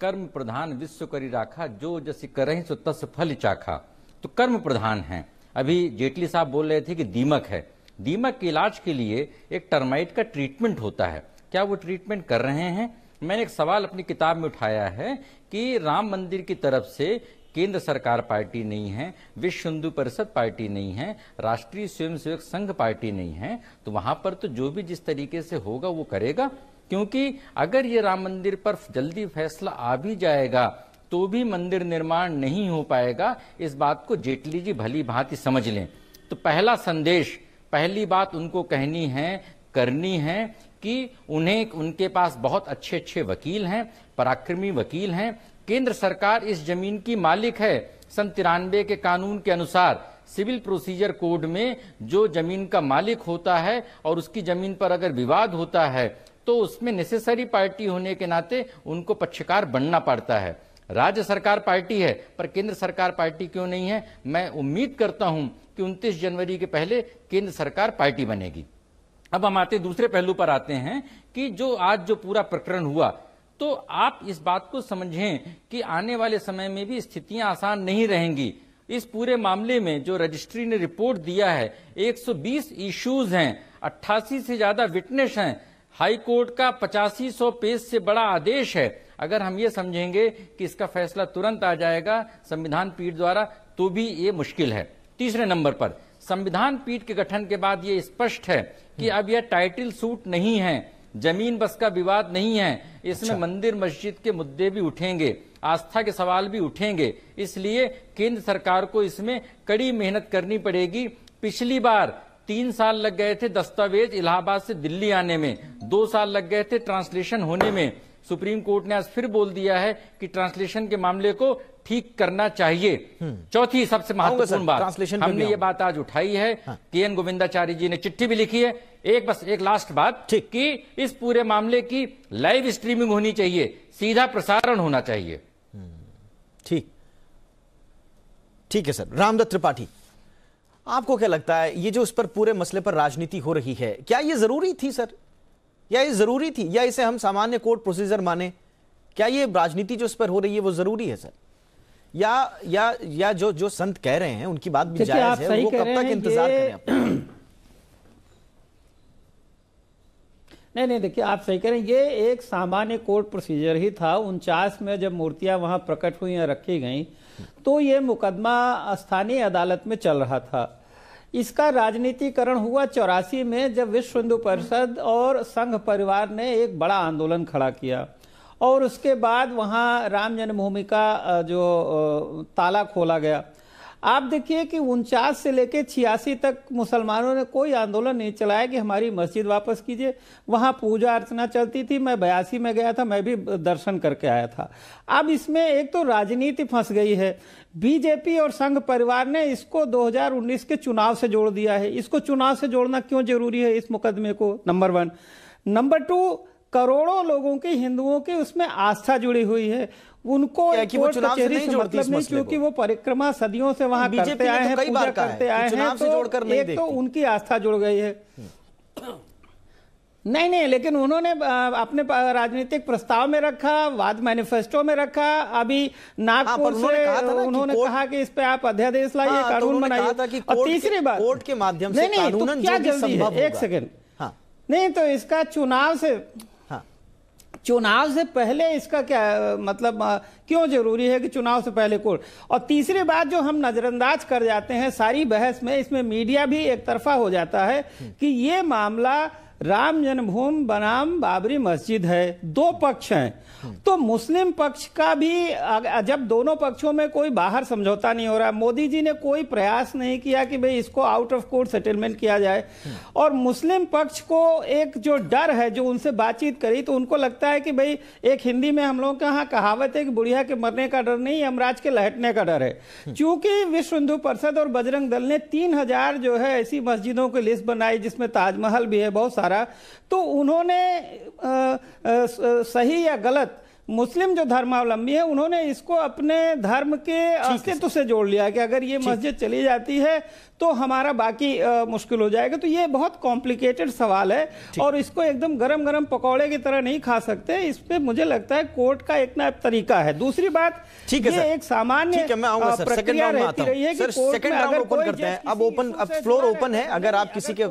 कर्म प्रधान विश्व करी राखा, जो जैसे करहि सो तस फल चाखा। तो कर्म प्रधान है। अभी जेटली साहब बोल रहे थे कि दीमक है, दीमक के इलाज के लिए एक टर्माइट का ट्रीटमेंट होता है, क्या वो ट्रीटमेंट कर रहे हैं? मैंने एक सवाल अपनी किताब में उठाया है कि राम मंदिर की तरफ से केंद्र सरकार पार्टी नहीं है, विश्व हिंदू परिषद पार्टी नहीं है, राष्ट्रीय स्वयंसेवक संघ पार्टी नहीं है, तो वहां पर तो जो भी जिस तरीके से होगा वो करेगा। क्योंकि अगर ये राम मंदिर पर जल्दी फैसला आ भी जाएगा तो भी मंदिर निर्माण नहीं हो पाएगा। इस बात को जेटली जी भली भांति समझ लें। तो पहला संदेश, पहली बात उनको कहनी है, करनी है कि उन्हें, उनके पास बहुत अच्छे अच्छे वकील हैं, पराक्रमी वकील हैं। केंद्र सरकार इस जमीन की मालिक है। सन 93 के कानून के अनुसार सिविल प्रोसीजर कोड में जो जमीन का मालिक होता है और उसकी जमीन पर अगर विवाद होता है तो उसमें नेसेसरी पार्टी होने के नाते उनको पक्षकार बनना पड़ता है। राज्य सरकार पार्टी है पर केंद्र सरकार पार्टी क्यों नहीं है? मैं उम्मीद करता हूं कि 29 जनवरी के पहले केंद्र सरकार पार्टी बनेगी। अब हम आते दूसरे पहलू पर आते हैं कि जो आज जो पूरा प्रकरण हुआ, तो आप इस बात को समझें कि आने वाले समय में भी स्थितियां आसान नहीं रहेंगी। इस पूरे मामले में जो रजिस्ट्री ने रिपोर्ट दिया है, 120 इश्यूज हैं, 88 से ज्यादा विटनेस हैं, हाई कोर्ट का 8500 पेज से बड़ा आदेश है। अगर हम ये समझेंगे कि इसका फैसला तुरंत आ जाएगा संविधान पीठ द्वारा, तो भी ये मुश्किल है। तीसरे नंबर पर, संविधान पीठ के गठन के बाद ये स्पष्ट है कि अब यह टाइटल सूट नहीं है, जमीन बस का विवाद नहीं है, इसमें मंदिर मस्जिद के मुद्दे भी उठेंगे, आस्था के सवाल भी उठेंगे। इसलिए केंद्र सरकार को इसमें कड़ी मेहनत करनी पड़ेगी। पिछली बार 3 साल लग गए थे दस्तावेज इलाहाबाद से दिल्ली आने में, 2 साल लग गए थे ट्रांसलेशन होने में। सुप्रीम कोर्ट ने आज फिर बोल दिया है कि ट्रांसलेशन के मामले को ठीक करना चाहिए। चौथी सबसे महत्वपूर्ण बात, हमने ये बात आज उठाई है, के.एन. गोविंदाचार्य जी ने चिट्ठी भी लिखी है। एक लास्ट बात कि इस पूरे मामले की लाइव स्ट्रीमिंग होनी चाहिए, सीधा प्रसारण होना चाहिए। ठीक है सर। रामदत्त त्रिपाठी, आपको क्या लगता है ये जो इस पर पूरे मसले पर राजनीति हो रही है, क्या ये जरूरी थी सर? या ये जरूरी थी, या इसे हम सामान्य कोर्ट प्रोसीजर माने? क्या ये राजनीति जो इस पर हो रही है वो जरूरी है सर? या जो संत कह रहे हैं उनकी बात भी जायज है, वो कब तक इंतजार करें? नहीं, देखिए आप सही कह रहे हैं, ये एक सामान्य कोर्ट प्रोसीजर ही था। 49 में जब मूर्तियां वहां प्रकट हुई या रखी गई तो ये मुकदमा स्थानीय अदालत में चल रहा था। इसका राजनीतिकरण हुआ 84 में जब विश्व हिंदू परिषद और संघ परिवार ने एक बड़ा आंदोलन खड़ा किया और उसके बाद वहां राम जन्मभूमि का जो ताला खोला गया। आप देखिए कि 49 से लेकर 86 तक मुसलमानों ने कोई आंदोलन नहीं चलाया कि हमारी मस्जिद वापस कीजिए। वहां पूजा अर्चना चलती थी। मैं 82 में गया था, मैं भी दर्शन करके आया था। अब इसमें एक तो राजनीति फंस गई है। बीजेपी और संघ परिवार ने इसको 2019 के चुनाव से जोड़ दिया है। इसको चुनाव से जोड़ना क्यों जरूरी है इस मुकदमे को? नंबर 1। नंबर 2, करोड़ों लोगों की, हिंदुओं की उसमें आस्था जुड़ी हुई है। उनको कोर्ट कचहरी से मतलब नहीं, क्योंकि वो परिक्रमा सदियों से वहां करते आए हैं, पूजा करते आए हैं, तो एक तो उनकी आस्था जुड़ गई है। नहीं, लेकिन उन्होंने अपने राजनीतिक प्रस्ताव में रखा, वाद मैनिफेस्टो में रखा। अभी नागपुर से उन्होंने कहा कि इस पे आप अध्यादेश लाइए, कानून बनाइए। और तीसरी बात, कोर्ट के माध्यम से कानूनन क्या जल्दी है? एक सेकंड, नहीं तो इसका चुनाव से पहले इसका क्या मतलब, क्यों जरूरी है कि चुनाव से पहले कोर्ट? और तीसरी बात जो हम नजरअंदाज कर जाते हैं सारी बहस में, इसमें मीडिया भी एक तरफा हो जाता है कि ये मामला राम जन्मभूमि बनाम बाबरी मस्जिद है। 2 पक्ष हैं, तो मुस्लिम पक्ष का भी, जब दोनों पक्षों में कोई बाहर समझौता नहीं हो रहा, मोदी जी ने कोई प्रयास नहीं किया कि भाई इसको आउट ऑफ कोर्ट सेटलमेंट किया जाए, और मुस्लिम पक्ष को एक जो डर है, जो उनसे बातचीत करी तो उनको लगता है कि भाई एक हिंदी में हम लोगों के यहाँ कहावत है कि बुढ़िया के मरने का डर नहीं, यमराज के लहटने का डर है। क्योंकि विश्व हिंदू परिषद और बजरंग दल ने 3000 जो है ऐसी मस्जिदों की लिस्ट बनाई जिसमें ताजमहल भी है, बहुत सारा। तो उन्होंने सही या गलत मुस्लिम जो धर्मावलंबी है उन्होंने इसको अपने धर्म के अस्तित्व से जोड़ लिया कि अगर ये मस्जिद चली जाती है तो हमारा बाकी मुश्किल हो जाएगा। तो ये बहुत कॉम्प्लिकेटेड सवाल है और इसको एकदम गरम गरम पकौड़े की तरह नहीं खा सकते। इस पे मुझे लगता है कोर्ट का एक ना तरीका है। दूसरी बात, ये एक सामान्य प्रक्रिया रहती रही है कि कोर्ट में अगर कोई करते हैं। अब फ्लोर ओपन है, अगर आप किसी के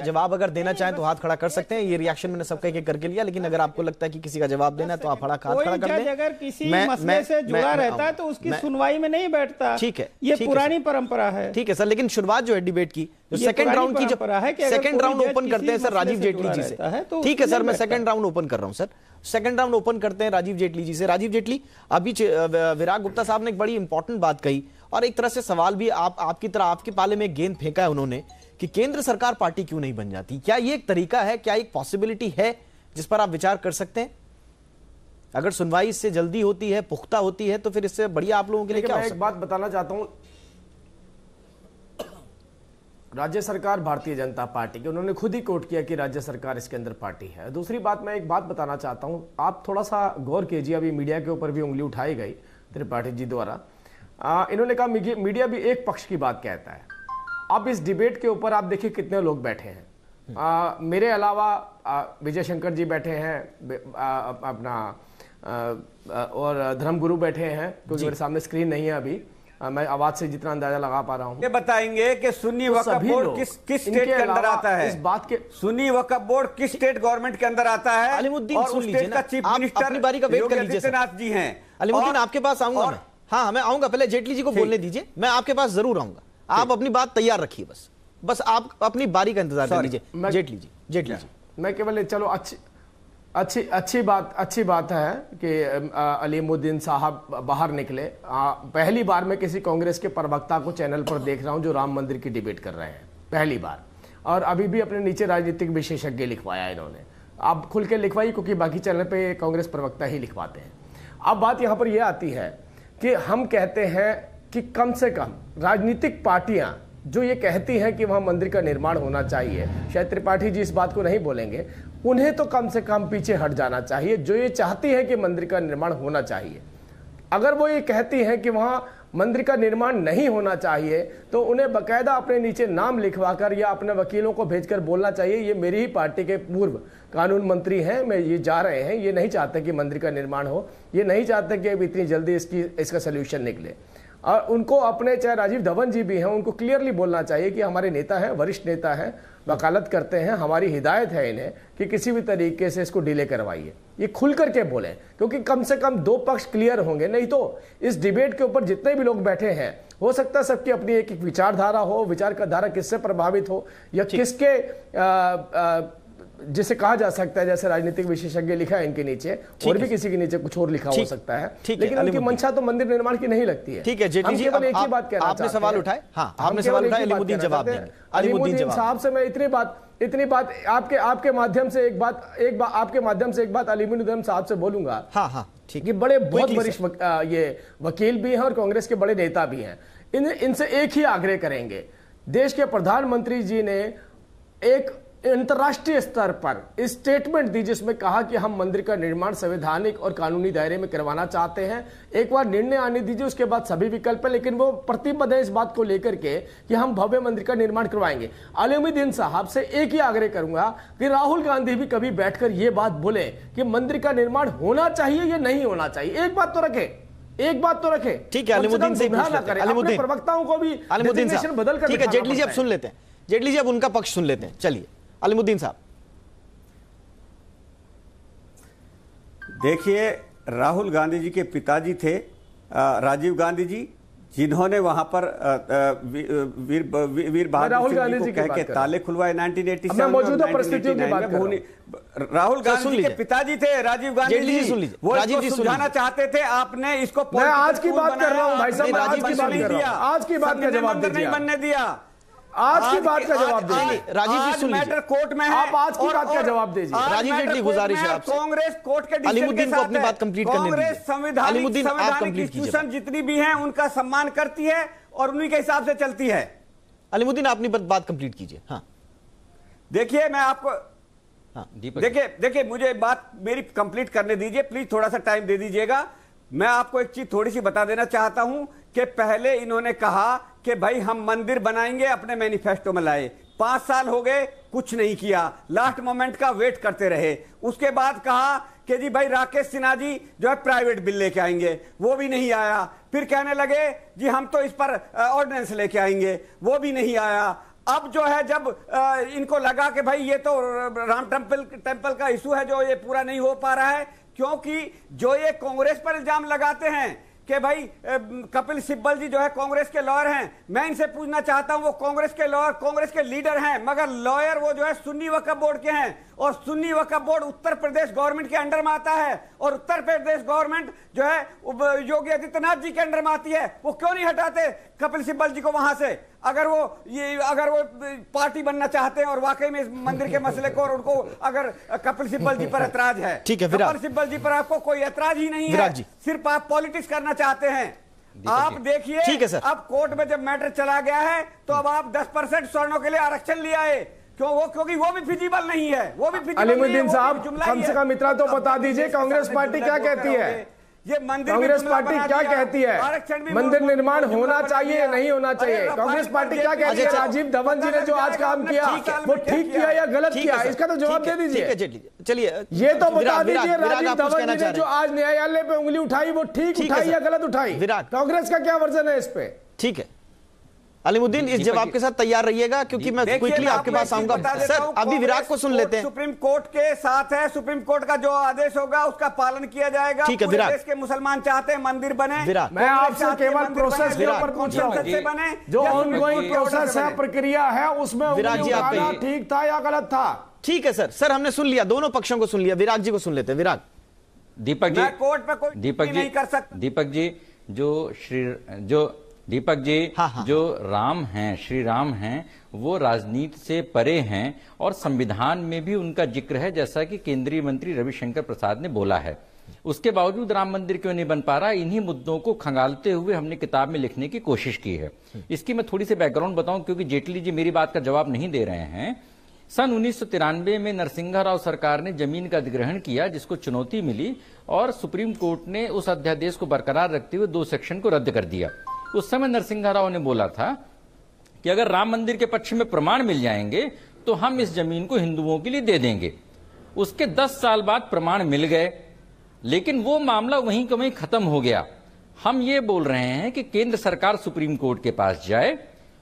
जवाब अगर देना चाहें तो हाथ खड़ा कर सकते हैं। ये रिएक्शन मैंने सबका एक करके लिया, लेकिन अगर आपको लगता है कि किसी का जवाब देना है तो आप हाथ खड़ा कर दें। अगर किसी मसले से जुड़ा रहता है तो उसकी सुनवाई में नहीं बैठता। ठीक है, ये पुरानी परंपरा है। ठीक है सर, लेकिन शुरुआत जो है डिबेट की, जो सेकंड राउंड की, सेकंड राउंड ओपन करते हैं सर राजीव जेटली जी से। ठीक है सर, मैं सेकंड राउंड ओपन कर रहा हूं सर। सेकंड राउंड ओपन करते हैं राजीव जेटली जी से। राजीव जेटली, अभी विराग गुप्ता साहब ने एक बड़ी इंपॉर्टेंट बात कही और एक तरह से सवाल भी आपकी तरह आपके पाले में गेंद फेंका है उन्होंने कि केंद्र सरकार पार्टी क्यों नहीं बन जाती। क्या ये एक तरीका है, क्या एक पॉसिबिलिटी है जिस पर आप विचार कर सकते हैं? अगर सुनवाई इससे जल्दी होती है, पुख्ता होती है, तो फिर इससे बढ़िया आप लोगों के लिए क्या हो सकता है? एक बात बताना चाहता हूं, राज्य सरकार भारतीय जनता पार्टी की, उन्होंने खुद ही कोट किया कि राज्य सरकार इसके अंदर पार्टी है। दूसरी बात, मैं एक बात बताना चाहता हूं, आप थोड़ा सा गौर कीजिए। अभी मीडिया के ऊपर भी उंगली उठाई गई त्रिपाठी जी द्वारा। इन्होंने कहा मीडिया भी एक पक्ष की बात कहता है। अब इस डिबेट के ऊपर आप देखिए कितने लोग बैठे हैं। मेरे अलावा विजय शंकर जी बैठे हैं, और धर्मगुरु बैठे हैं, क्योंकि मेरे सामने स्क्रीन नहीं है अभी, मैं आवाज से जितना अंदाजा लगा पा रहा हूं। ये बताएंगे कि सुन्नी वक्फ बोर्ड किस स्टेट के अंदर आता है? इस बात के सुन्नी वक्फ बोर्ड किस स्टेट गवर्नमेंट के अंदर आता है? अलीमुद्दीन सुन लीजिए ना, चीफ आप मिनिस्टर अपनी बारी का वेट कर लीजिए। आदित्यनाथ जी हैं। अलीमुद्दीन आपके पास आऊंगा मैं। हाँ, मैं आऊंगा, पहले जेटली जी को बोलने दीजिए, मैं आपके पास जरूर आऊंगा। आप अपनी बात तैयार रखिए, बस आप अपनी बारी का इंतजार कर लीजिए। जेटली जी, मैं केवल चलो अच्छी बात है कि अलीमुद्दीन साहब बाहर निकले। पहली बार मैं किसी कांग्रेस के प्रवक्ता को चैनल पर देख रहा हूं जो राम मंदिर की डिबेट कर रहे हैं, पहली बार। और अभी भी अपने नीचे राजनीतिक विशेषज्ञ लिखवाया इन्होंने। आप खुल के लिखवाई, क्योंकि बाकी चैनल पे कांग्रेस प्रवक्ता ही लिखवाते हैं। अब बात यहां पर यह आती है कि हम कहते हैं कि कम से कम राजनीतिक पार्टियां जो ये कहती हैं कि वहां मंदिर का निर्माण होना चाहिए, शायद त्रिपाठी जी इस बात को नहीं बोलेंगे, उन्हें तो कम से कम पीछे हट जाना चाहिए। जो ये चाहती हैं कि मंदिर का निर्माण होना चाहिए, अगर वो ये कहती हैं कि वहां मंदिर का निर्माण नहीं होना चाहिए, तो उन्हें बकायदा अपने नीचे नाम लिखवाकर या अपने वकीलों को भेजकर बोलना चाहिए, ये मेरी ही पार्टी के पूर्व कानून मंत्री हैं, मैं ये जा रहे हैं, ये नहीं चाहते कि मंदिर का निर्माण हो, ये नहीं चाहते कि अब इतनी जल्दी इसका सोल्यूशन निकले। और उनको अपने, चाहे राजीव धवन जी भी हैं, उनको क्लियरली बोलना चाहिए कि हमारे नेता हैं, वरिष्ठ नेता हैं, वकालत करते हैं, हमारी हिदायत है इन्हें कि किसी भी तरीके से इसको डिले करवाइए। ये खुल करके बोलें, क्योंकि कम से कम दो पक्ष क्लियर होंगे। नहीं तो इस डिबेट के ऊपर जितने भी लोग बैठे हैं, हो सकता है सबकी अपनी एक विचारधारा हो, विचार का धारा किससे प्रभावित हो या किसके जिसे कहा जा सकता है, जैसे राजनीतिक विशेषज्ञ लिखा है इनके नीचे, और भी किसी के नीचे कुछ और लिखा हो सकता है, लेकिन उनकी मंशा तो मंदिर निर्माण की नहीं लगती है। ठीक है जेटली जी, केवल एक ही बात कहना आपने सवाल उठाए। हाँ, आपने सवाल उठाया, अलीमुद्दीन जवाब देंगे। अलीमुद्दीन साहब से मैं इतनी बात आपके माध्यम से एक बात अलीमुद्दीन साहब से बोलूंगा। हाँ, ठीक है। बड़े बहुत वरिष्ठ ये वकील भी हैं और कांग्रेस के बड़े नेता भी हैं। इनसे एक ही आग्रह करेंगे, देश के प्रधानमंत्री जी ने एक अंतर्राष्ट्रीय स्तर पर स्टेटमेंट दी जिसमें कहा कि हम मंदिर का निर्माण संवैधानिक और कानूनी दायरे में करवाना चाहते हैं। एक बार निर्णय आने दीजिए, उसके बाद सभी विकल्प है, लेकिन वो प्रतिबद्ध है इस बात को लेकर के कि हम भव्य मंदिर का निर्माण करवाएंगे। अलीमुद्दीन साहब से एक ही आग्रह करूंगा कि राहुल गांधी भी कभी बैठकर ये बात बोले कि मंदिर का निर्माण होना चाहिए या नहीं होना चाहिए। एक बात तो रखे। ठीक है, अलीमुद्दीन से अपने प्रवक्ताओं को भी बदल कर। ठीक है जेटली जी, अब सुन लेते हैं, जेटली जी अब उनका पक्ष सुन लेते हैं। चलिए अलीमुद्दीन साहब। देखिए, राहुल गांधी जी के पिताजी थे राजीव गांधी जी, जिन्होंने वहां पर वीर बहादुर सिंह जी को कह के ताले खुलवाए 1987 मौजूदा परिस्थितियों की बात कर। राहुल गांधी जी के पिताजी थे राजीव गांधी जी, वो इसको सुलझाना चाहते थे। आपने इसको मैं आज की बात कर रहा हूं भाई साहब, आज की बात का जवाब नहीं बनने दिया। आज की बात का जवाब दीजिए। राजीव जी सुन लीजिए, कोर्ट में है, आप आज की बात का जवाब दीजिए। राजीव जेटली गुजारिश है आपसे, कांग्रेस कोर्ट के अलीमुद्दीन को अपनी बात कंप्लीट करने दीजिए। संवैधानिक इंस्टीट्यूशन जितनी भी हैं उनका सम्मान करती है और उन्हीं के हिसाब से चलती है। अलीमुद्दीन अपनी बात कंप्लीट कीजिए। हाँ देखिए, मैं आपको देखिए मुझे बात मेरी कंप्लीट करने दीजिए प्लीज, थोड़ा सा टाइम दे दीजिएगा। मैं आपको एक चीज थोड़ी सी बता देना चाहता हूं कि पहले इन्होंने कहा कि भाई हम मंदिर बनाएंगे, अपने मैनिफेस्टो में लाए। 5 साल हो गए, कुछ नहीं किया, लास्ट मोमेंट का वेट करते रहे। उसके बाद कहा कि जी भाई राकेश सिन्हा जी जो है प्राइवेट बिल लेके आएंगे, वो भी नहीं आया। फिर कहने लगे जी हम तो इस पर ऑर्डिनेंस लेके आएंगे, वो भी नहीं आया। अब जो है जब इनको लगा कि भाई ये तो राम टेम्पल का इशू है जो ये पूरा नहीं हो पा रहा है, क्योंकि जो ये कांग्रेस पर इल्जाम लगाते हैं कि भाई कपिल सिब्बल जी जो है कांग्रेस के लॉयर हैं, मैं इनसे पूछना चाहता हूं, वो कांग्रेस के लॉयर, कांग्रेस के लीडर हैं, मगर लॉयर वो जो है सुन्नी वक्फ बोर्ड के हैं, और सुन्नी वक्फ बोर्ड उत्तर प्रदेश गवर्नमेंट के अंडर में आता है, और उत्तर प्रदेश गवर्नमेंट जो है योगी आदित्यनाथ जी के अंडर में आती है। वो क्यों नहीं हटाते कपिल सिब्बल जी को वहां से? अगर वो पार्टी बनना चाहते हैं और वाकई में इस मंदिर के मसले को, और उनको अगर कपिल सिब्बल जी पर ऐतराज है, ठीक है, कपिल सिब्बल जी पर आपको कोई ऐतराज ही नहीं है, सिर्फ आप पॉलिटिक्स करना चाहते हैं। आप देखिए, ठीक है सर, अब कोर्ट में जब मैटर चला गया है तो अब आप 10% सवर्णों के लिए आरक्षण ले आए, क्योंकि वो भी फिजिबल नहीं है, वो भी अलीमुद्दीन साहब कम से मित्रा तो बता दीजिए कांग्रेस पार्टी क्या कहती है? ये मंदिर कांग्रेस पार्टी क्या कहती है? मंदिर निर्माण होना चाहिए या नहीं होना चाहिए? कांग्रेस पार्टी क्या कहती है? राजीव धवन जी ने जो आज काम किया वो ठीक किया या गलत किया, इसका तो जवाब दे दीजिए। चलिए ये तो बता दीजिए, राजीव धवन जी ने जो आज न्यायालय पे उंगली उठाई वो ठीक उठाई या गलत उठाई? कांग्रेस का क्या वर्जन है इस पे? ठीक है अलीमुद्दीन, इस जवाब के साथ तैयार रहिएगा क्योंकि मैं क्विकली आपके पास आऊंगा। सर अभी विराग को सुन लेते हैं। सुप्रीम कोर्ट के साथ है, सुप्रीम कोर्ट का जो आदेश होगा उसका पालन किया जाएगा। ठीक है विराग, देश के मुसलमान चाहते हैं मंदिर बने। विराग मैं आपसे केवल प्रोसेस के ऊपर पूछ रहा हूं, जो ऑनगोइंग प्रोसेस है, प्रक्रिया है, उसमें विराग जी आप ठीक था या गलत था? ठीक है सर हमने सुन लिया, दोनों पक्षों को सुन लिया। विराग जी को सुन लेते हैं। विराग। दीपक जी, कोर्ट पे कोई नहीं कर सकता। दीपक जी दीपक जी जो राम हैं, श्री राम हैं, वो राजनीति से परे हैं और संविधान में भी उनका जिक्र है, जैसा कि केंद्रीय मंत्री रविशंकर प्रसाद ने बोला है। उसके बावजूद राम मंदिर क्यों नहीं बन पा रहा, इन्हीं मुद्दों को खंगालते हुए हमने किताब में लिखने की कोशिश की है। इसकी मैं थोड़ी सी बैकग्राउंड बताऊं, क्योंकि जेटली जी मेरी बात का जवाब नहीं दे रहे हैं। सन 1993 में नरसिंहा राव सरकार ने जमीन का अधिग्रहण किया, जिसको चुनौती मिली, और सुप्रीम कोर्ट ने उस अध्यादेश को बरकरार रखते हुए 2 सेक्शन को रद्द कर दिया। उस समय नरसिंहा राव ने बोला था कि अगर राम मंदिर के पक्ष में प्रमाण मिल जाएंगे तो हम इस जमीन को हिंदुओं के लिए दे देंगे। उसके 10 साल बाद प्रमाण मिल गए, लेकिन वो मामला वहीं का वहीं खत्म हो गया। हम ये बोल रहे हैं कि केंद्र सरकार सुप्रीम कोर्ट के पास जाए,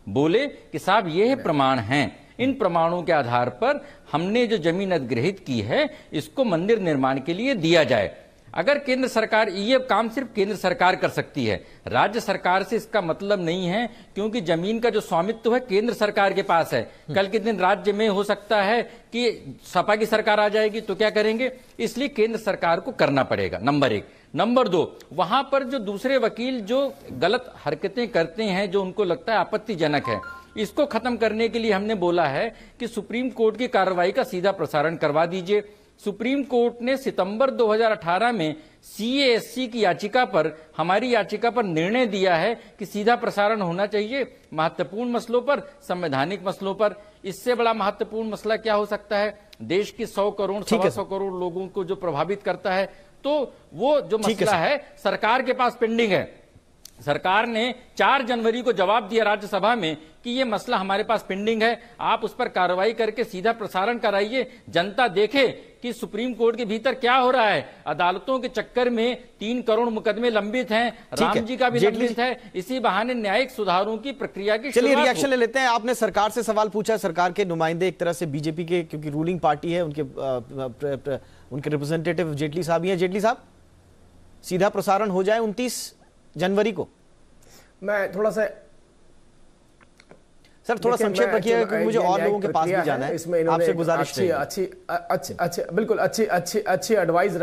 बोले कि साहब ये प्रमाण हैं, इन प्रमाणों के आधार पर हमने जो जमीन अधिग्रहित की है इसको मंदिर निर्माण के लिए दिया जाए। अगर केंद्र सरकार, ये काम सिर्फ केंद्र सरकार कर सकती है, राज्य सरकार से इसका मतलब नहीं है, क्योंकि जमीन का जो स्वामित्व है केंद्र सरकार के पास है। कल के दिन राज्य में हो सकता है कि सपा की सरकार आ जाएगी तो क्या करेंगे, इसलिए केंद्र सरकार को करना पड़ेगा, नंबर 1। नंबर 2, वहां पर जो दूसरे वकील जो गलत हरकतें करते हैं, जो उनको लगता है आपत्तिजनक है, इसको खत्म करने के लिए हमने बोला है कि सुप्रीम कोर्ट की कार्रवाई का सीधा प्रसारण करवा दीजिए। सुप्रीम कोर्ट ने सितंबर 2018 में CASC की याचिका पर, हमारी याचिका पर निर्णय दिया है कि सीधा प्रसारण होना चाहिए महत्वपूर्ण मसलों पर, संवैधानिक मसलों पर। इससे बड़ा महत्वपूर्ण मसला क्या हो सकता है? देश की 100 करोड़ 125 करोड़ लोगों को जो प्रभावित करता है, तो वो जो मसला है सरकार के पास पेंडिंग है। सरकार ने 4 जनवरी को जवाब दिया राज्यसभा में कि ये मसला हमारे पास पेंडिंग है, आप उस पर कार्रवाई करके सीधा प्रसारण कराइए, जनता देखे कि सुप्रीम कोर्ट के भीतर क्या हो रहा है। अदालतों के चक्कर में 3 करोड़ मुकदमे लंबित हैं, राम जी का भी लंबित है, इसी बहाने न्यायिक सुधारों की प्रक्रिया की। चलिए रिएक्शन ले लेते हैं। आपने सरकार से सवाल पूछा, सरकार के नुमाइंदे एक तरह से बीजेपी के, क्योंकि रूलिंग पार्टी है, उनके रिप्रेजेंटेटिव जेटली साहब ही हैं। जेटली साहब, सीधा प्रसारण हो जाए 29 जनवरी को? मैं थोड़ा सा सर थोड़ा संक्षेप रखिएगा क्योंकि मुझे और लोगों के पास भी जाना है। इसमें आपसे गुजारिश बिल्कुल अच्छी एडवाइस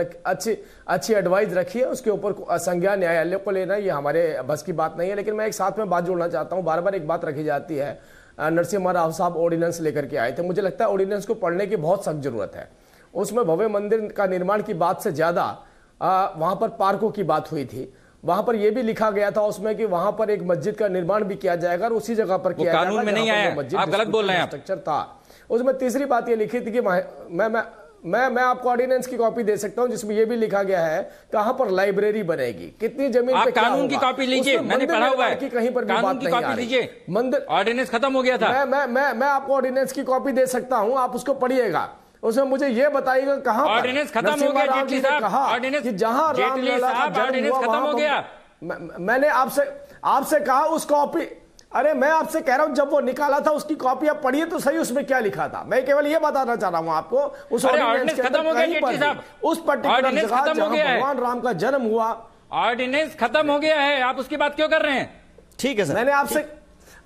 रखी है, उसके ऊपर संज्ञान न्यायालय को लेना ये हमारे बस की बात नहीं है। लेकिन मैं एक साथ में बात जोड़ना चाहता हूं। बार बार एक बात रखी जाती है, नरसिम्हा राव साहब ऑर्डिनेंस लेकर के आए थे, मुझे लगता है ऑर्डिनेंस को पढ़ने की बहुत सख्त जरूरत है। उसमें भव्य मंदिर का निर्माण की बात से ज्यादा वहां पर पार्कों की बात हुई थी। वहां पर यह भी लिखा गया था उसमें कि वहां पर एक मस्जिद का निर्माण भी किया जाएगा और उसी जगह पर किया जाएगा। कानून में नहीं आया, आप गलत बोल रहे हैं। स्ट्रक्चर था उसमें तीसरी बात ये लिखी थी कि मैं आपको ऑर्डिनेंस की कॉपी दे सकता हूं जिसमें ये भी लिखा गया है कहां पर लाइब्रेरी बनेगी, कितनी जमीन पे, कानून की कॉपी लीजिए, मैंने पढ़ा हुआ है, कहीं पर भी बात नहीं आ रही। मंदिर ऑर्डिनेंस खत्म हो गया था। मैं आपको ऑर्डिनेंस की कॉपी दे सकता हूं, आप उसको पढ़िएगा, उसमें मुझे ये बताइएगा कहां ऑर्डिनेंस खत्म हो गया। जेटली साहब ऑर्डिनेंस जहां रामलला का जन्म हुआ खत्म हो गया। मैंने आपसे कहा उस कॉपी, अरे मैं आपसे कह रहा हूं जब वो निकाला था उसकी कॉपी आप पढ़िए तो सही, उसमें क्या लिखा था। मैं केवल ये बताना चाह रहा हूं आपको, उस ऑर्डिनेंस खत्म हो गया जेटली साहब, उस पर्टिकुलर जगह जहां भगवान राम का जन्म हुआ, ऑर्डिनेंस खत्म हो गया है, आप उसकी बात क्यों कर रहे हैं? ठीक है सर,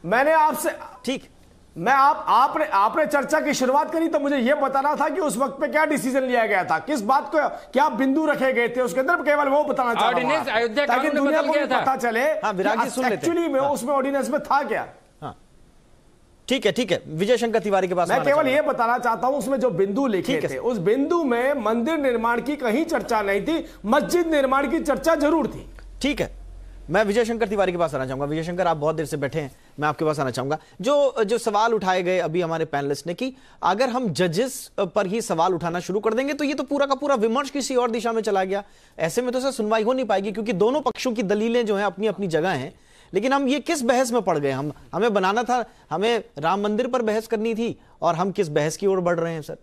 मैंने आपसे ठीक मैं आपने चर्चा की शुरुआत करी तो मुझे यह बताना था कि उस वक्त पे क्या डिसीजन लिया गया था, किस बात को क्या बिंदु रखे गए थे उसके अंदर, केवल वो बताना चाह रहा हूं ताकि दुनिया को पता चले एक्चुअली में उसमें ऑर्डिनेंस में था क्या। ठीक है, विजय शंकर तिवारी के पास मैं केवल यह बताना चाहता हूं उसमें जो बिंदु लिखे थे उस बिंदु में मंदिर निर्माण की कहीं चर्चा नहीं थी, मस्जिद निर्माण की चर्चा जरूर थी। ठीक है, मैं विजय शंकर तिवारी के पास आना चाहूंगा। विजय शंकर, आप बहुत देर से बैठे हैं, मैं आपके पास आना चाहूंगा। जो सवाल उठाए गए अभी हमारे पैनलिस्ट ने कि अगर हम जजेस पर ही सवाल उठाना शुरू कर देंगे तो ये तो पूरा का पूरा विमर्श किसी और दिशा में चला गया, ऐसे में तो सर सुनवाई हो नहीं पाएगी, क्योंकि दोनों पक्षों की दलीलें जो हैं अपनी अपनी जगह हैं। लेकिन हम ये किस बहस में पड़ गए? हमें बनाना था, हमें राम मंदिर पर बहस करनी थी, और हम किस बहस की ओर बढ़ रहे हैं सर?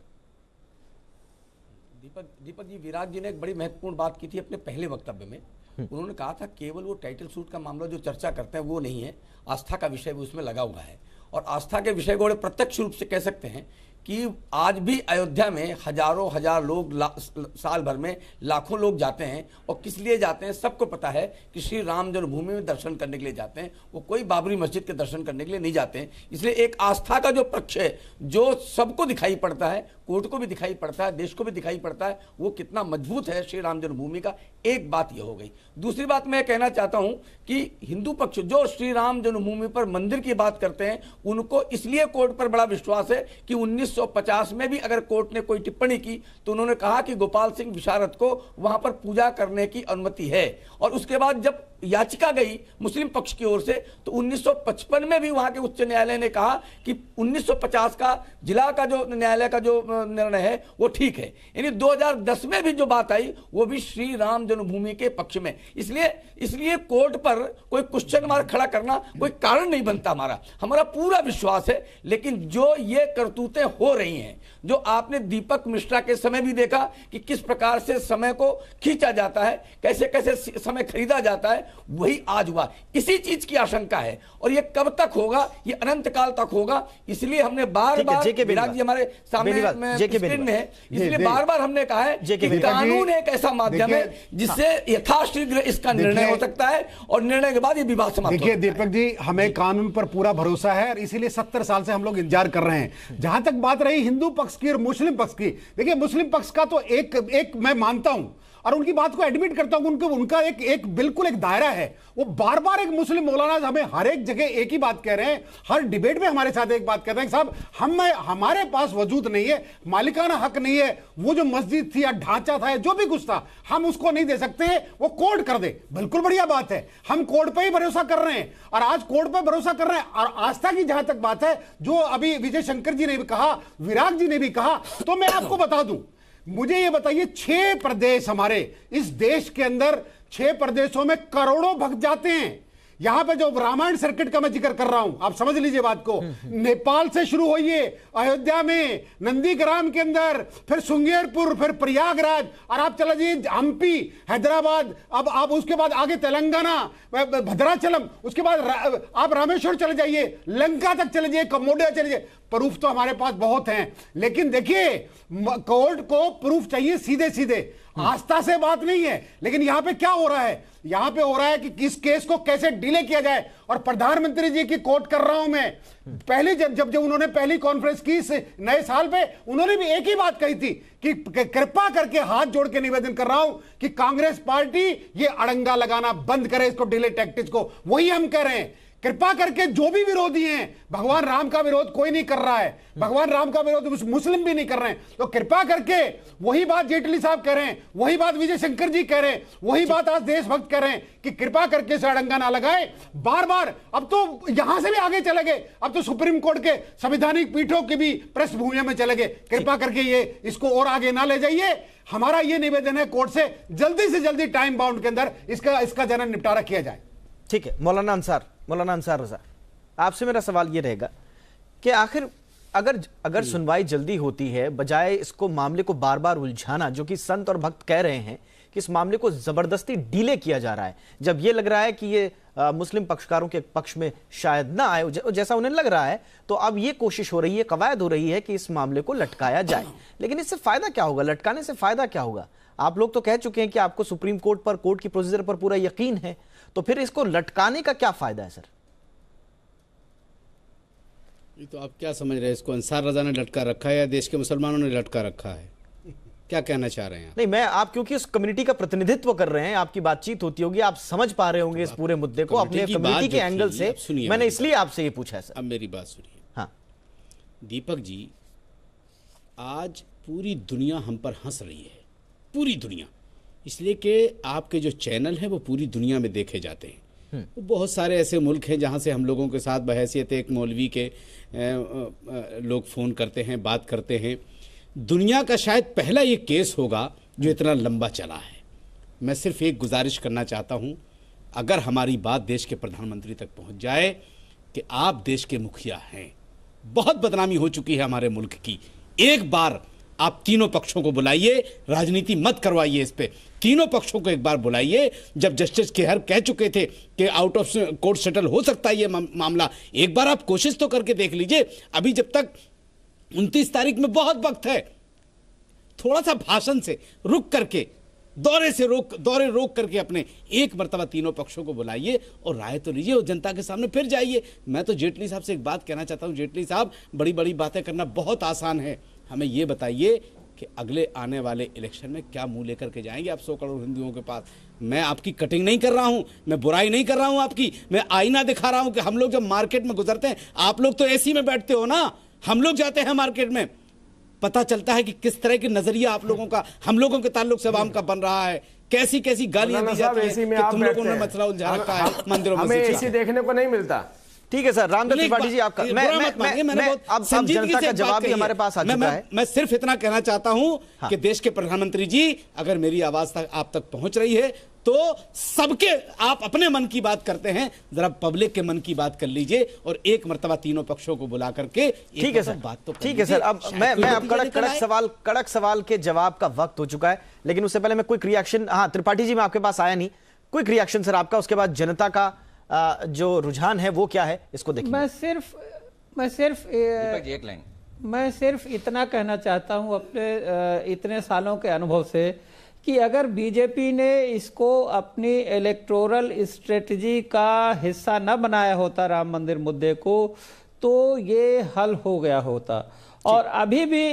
दीपक जी, विराट जी ने एक बड़ी महत्वपूर्ण बात की थी अपने पहले वक्तव्य में। उन्होंने कहा था केवल वो टाइटल सूट का मामला जो चर्चा करते हैं वो नहीं है, आस्था का विषय भी उसमें लगा हुआ है। और आस्था के विषय को प्रत्यक्ष रूप से कह सकते हैं कि आज भी अयोध्या में हजारों हजार लोग साल भर में लाखों लोग जाते हैं, और किस लिए जाते हैं सबको पता है कि श्री राम जन्मभूमि में दर्शन करने के लिए जाते हैं, वो कोई बाबरी मस्जिद के दर्शन करने के लिए नहीं जाते हैं। इसलिए एक आस्था का जो पक्ष है जो सबको दिखाई पड़ता है, कोर्ट को भी दिखाई पड़ता है, देश को भी दिखाई पड़ता है, वो कितना मजबूत है श्री राम जन्मभूमि का। एक बात यह हो गई। दूसरी बात मैं कहना चाहता हूं कि हिंदू पक्ष जो श्री राम जन्मभूमि पर मंदिर की बात करते हैं उनको इसलिए कोर्ट पर बड़ा विश्वास है कि 1950 में भी अगर कोर्ट ने कोई टिप्पणी की तो उन्होंने कहा कि गोपाल सिंह विशारद को वहां पर पूजा करने की अनुमति है। और उसके बाद जब याचिका गई मुस्लिम पक्ष की ओर से तो 1955 में भी वहां के उच्च न्यायालय ने कहा कि 1950 का जिला का जो न्यायालय का जो निर्णय है वो ठीक है। यानी 2010 में भी जो बात आई वो भी श्री राम जन्मभूमि के पक्ष में। इसलिए कोर्ट पर कोई क्वेश्चन मार्क खड़ा करना कोई कारण नहीं बनता। हमारा पूरा विश्वास है। लेकिन जो ये करतूतें हो रही हैं, जो आपने दीपक मिश्रा के समय भी देखा कि किस प्रकार से समय को खींचा जाता है, कैसे कैसे समय खरीदा जाता है, वही आज हुआ। इसी चीज की आशंका है और ये कब तक होगा? ये अनंत काल तक होगा। इसलिए हमने बार बार, विराट जी हमारे सामने स्क्रीन में है, इसलिए बार बार हमने कहा है कि कानून एक ऐसा माध्यम है जिससे यथाशीघ्र इसका निर्णय हो सकता है और निर्णय के बाद ये विवाद समाप्त हो सकता है। देखिए दीपक जी, हमें कानून पर पूरा भरोसा है और इसीलिए 70 साल से हम लोग इंतजार कर रहे हैं। जहां तक बात रही हिंदू पक्ष की और मुस्लिम पक्ष की, देखिए मुस्लिम पक्ष का तो एक मैं मानता हूं और उनकी बात को एडमिट करता हूं, उनका एक बिल्कुल एक दायरा है। वो बार बार एक मुस्लिम मौलाना हमें हर एक जगह एक ही बात कह रहे हैं, हर डिबेट में हमारे साथ एक बात कहते हैं, साहब हमारे पास वजूद नहीं है, मालिकाना हक नहीं है, वो जो मस्जिद थी या ढांचा था, जो भी कुछ था, हम उसको नहीं दे सकते, वो कोर्ट कर दे। बिल्कुल बढ़िया बात है, हम कोर्ट पे ही भरोसा कर रहे हैं और आज कोर्ट पे भरोसा कर रहे हैं। और आस्था की जहां तक बात है, जो अभी विजय शंकर जी ने भी कहा, विराट जी ने भी कहा, तो मैं आपको बता दूं, मुझे ये बताइए 6 प्रदेश हमारे इस देश के अंदर, 6 प्रदेशों में करोड़ों भक्त जाते हैं। यहां पे जो रामायण सर्किट का मैं जिक्र कर रहा हूं, आप समझ लीजिए बात को, नेपाल से शुरू होइए, अयोध्या में, नंदीग्राम के अंदर, फिर सुंगेरपुर, फिर प्रयागराज, और आप चला जाइए हम्पी, हैदराबाद, अब आप उसके बाद आगे तेलंगाना, भद्राचलम, उसके बाद आप रामेश्वर चले जाइए, लंका तक चले जाइए, कम्बोडिया चले जाइए। प्रूफ तो हमारे पास बहुत हैं, लेकिन देखिए कोर्ट को प्रूफ चाहिए सीधे सीधे, आस्था से बात नहीं है। लेकिन यहां पे क्या हो रहा है? यहां पे हो रहा है कि किस केस को कैसे डिले किया जाए। और प्रधानमंत्री जी की कोट कर रहा हूं मैं, पहले जब उन्होंने पहली कॉन्फ्रेंस की इस नए साल पे, उन्होंने भी एक ही बात कही थी कि कृपा करके हाथ जोड़ के निवेदन कर रहा हूं कि कांग्रेस पार्टी ये अड़ंगा लगाना बंद करे, इसको डिले टैक्टिक्स को। वही हम कह रहे हैं, कृपा करके जो भी विरोधी हैं, भगवान राम का विरोध कोई नहीं कर रहा है, भगवान राम का विरोध मुस्लिम भी नहीं कर रहे हैं, तो कृपा करके वही बात जेटली साहब कह रहे हैं, वही बात विजय शंकर जी कह रहे हैं, वही बात आज देशभक्त कह रहे हैं कि कृपा करके सड़ंगा ना लगाए बार बार। अब तो यहां से भी आगे चले गए, अब तो सुप्रीम कोर्ट के संवैधानिक पीठों की भी पृष्ठभूमि में चले गए। कृपा करके ये इसको और आगे ना ले जाइए। हमारा ये निवेदन है कोर्ट से जल्दी टाइम बाउंड के अंदर इसका जनन निपटारा किया जाए। ठीक है मौलाना अंसार रजा, आपसे मेरा सवाल यह रहेगा कि आखिर अगर सुनवाई जल्दी होती है, बजाय इसको मामले को बार बार उलझाना, जो कि संत और भक्त कह रहे हैं कि इस मामले को जबरदस्ती डिले किया जा रहा है, जब यह लग रहा है कि ये मुस्लिम पक्षकारों के पक्ष में शायद ना आए जैसा उन्हें लग रहा है, तो अब ये कोशिश हो रही है, कवायद हो रही है कि इस मामले को लटकाया जाए। लेकिन इससे फायदा क्या होगा? लटकाने से फायदा क्या होगा? आप लोग तो कह चुके हैं कि आपको सुप्रीम कोर्ट पर, कोर्ट की प्रोसीजर पर पूरा यकीन है, तो फिर इसको लटकाने का क्या फायदा है सर? ये तो आप क्या समझ रहे हैं, इसको अंसार रजा ने लटका रखा है या देश के मुसलमानों ने लटका रखा है? क्या कहना चाह रहे हैं आप? नहीं, आप क्योंकि उस कम्युनिटी का प्रतिनिधित्व कर रहे हैं, आपकी बातचीत होती होगी, आप समझ पा रहे होंगे इस पूरे मुद्दे को अपने कम्युनिटी के एंगल से। मैंने इसलिए आपसे ये पूछा है सर। अब मेरी बात सुनिए। हाँ दीपक जी, आज पूरी दुनिया हम पर हंस रही है, पूरी दुनिया, इसलिए कि आपके जो चैनल हैं वो पूरी दुनिया में देखे जाते हैं। बहुत सारे ऐसे मुल्क हैं जहां से हम लोगों के साथ बहैसियत एक मौलवी के लोग फ़ोन करते हैं, बात करते हैं। दुनिया का शायद पहला ये केस होगा जो इतना लंबा चला है। मैं सिर्फ एक गुजारिश करना चाहता हूं, अगर हमारी बात देश के प्रधानमंत्री तक पहुंच जाए कि आप देश के मुखिया हैं, बहुत बदनामी हो चुकी है हमारे मुल्क की, एक बार आप तीनों पक्षों को बुलाइए, राजनीति मत करवाइए इस पे, तीनों पक्षों को एक बार बुलाइए। जब जस्टिस खेहर कह चुके थे कि आउट ऑफ कोर्ट सेटल हो सकता है ये मामला, एक बार आप कोशिश तो करके देख लीजिए। अभी जब तक 29 तारीख में बहुत वक्त है, थोड़ा सा भाषण से रुक करके, दौरे रोक करके अपने एक मर्तबा तीनों पक्षों को बुलाइए और राय तो लीजिए और जनता के सामने फिर जाइए। मैं तो जेटली साहब से एक बात कहना चाहता हूं, जेटली साहब, बड़ी बड़ी बातें करना बहुत आसान है, हमें यह बताइए कि अगले आने वाले इलेक्शन में क्या मुंह लेकर के जाएंगे आप 100 करोड़ हिंदुओं के पास। मैं आपकी कटिंग नहीं कर रहा हूं, मैं बुराई नहीं कर रहा हूं आपकी, मैं आईना दिखा रहा हूं कि हम लोग जब मार्केट में गुजरते हैं, आप लोग तो एसी में बैठते हो ना, हम लोग जाते हैं मार्केट में, पता चलता है कि किस तरह की नजरिया आप लोगों का हम लोगों के ताल्लुक से आवाम का बन रहा है, कैसी कैसी गालियां दी जाती हैं कि तुम लोगों ने मसला उलझा रखा है मंदिरों में। हमें एसी देखने को नहीं मिलता। ठीक है सर, रामदास त्रिपाठी जी आपका अब जनता का जवाब भी हमारे पास आ चुका है। मैं सिर्फ इतना कहना चाहता हूं कि देश के प्रधानमंत्री जी, अगर मेरी आवाज तक आप तक पहुंच रही है तो सबके, आप अपने मन की बात करते हैं, जरा पब्लिक के मन की बात कर लीजिए और एक मर्तबा तीनों पक्षों को बुला करके ठीक है सर, बात तो ठीक है सर। अब मैं अब कड़क सवाल के जवाब का वक्त हो चुका है, लेकिन उससे पहले मैं क्विक रिएक्शन, हाँ त्रिपाठी जी मैं आपके पास आया नहीं, क्विक रिएक्शन सर आपका, उसके बाद जनता का जो रुझान है वो क्या है इसको देखिए। मैं सिर्फ इतना कहना चाहता हूं अपने इतने सालों के अनुभव से कि अगर बीजेपी ने इसको अपनी इलेक्टोरल स्ट्रेटजी का हिस्सा न बनाया होता राम मंदिर मुद्दे को, तो ये हल हो गया होता। और अभी भी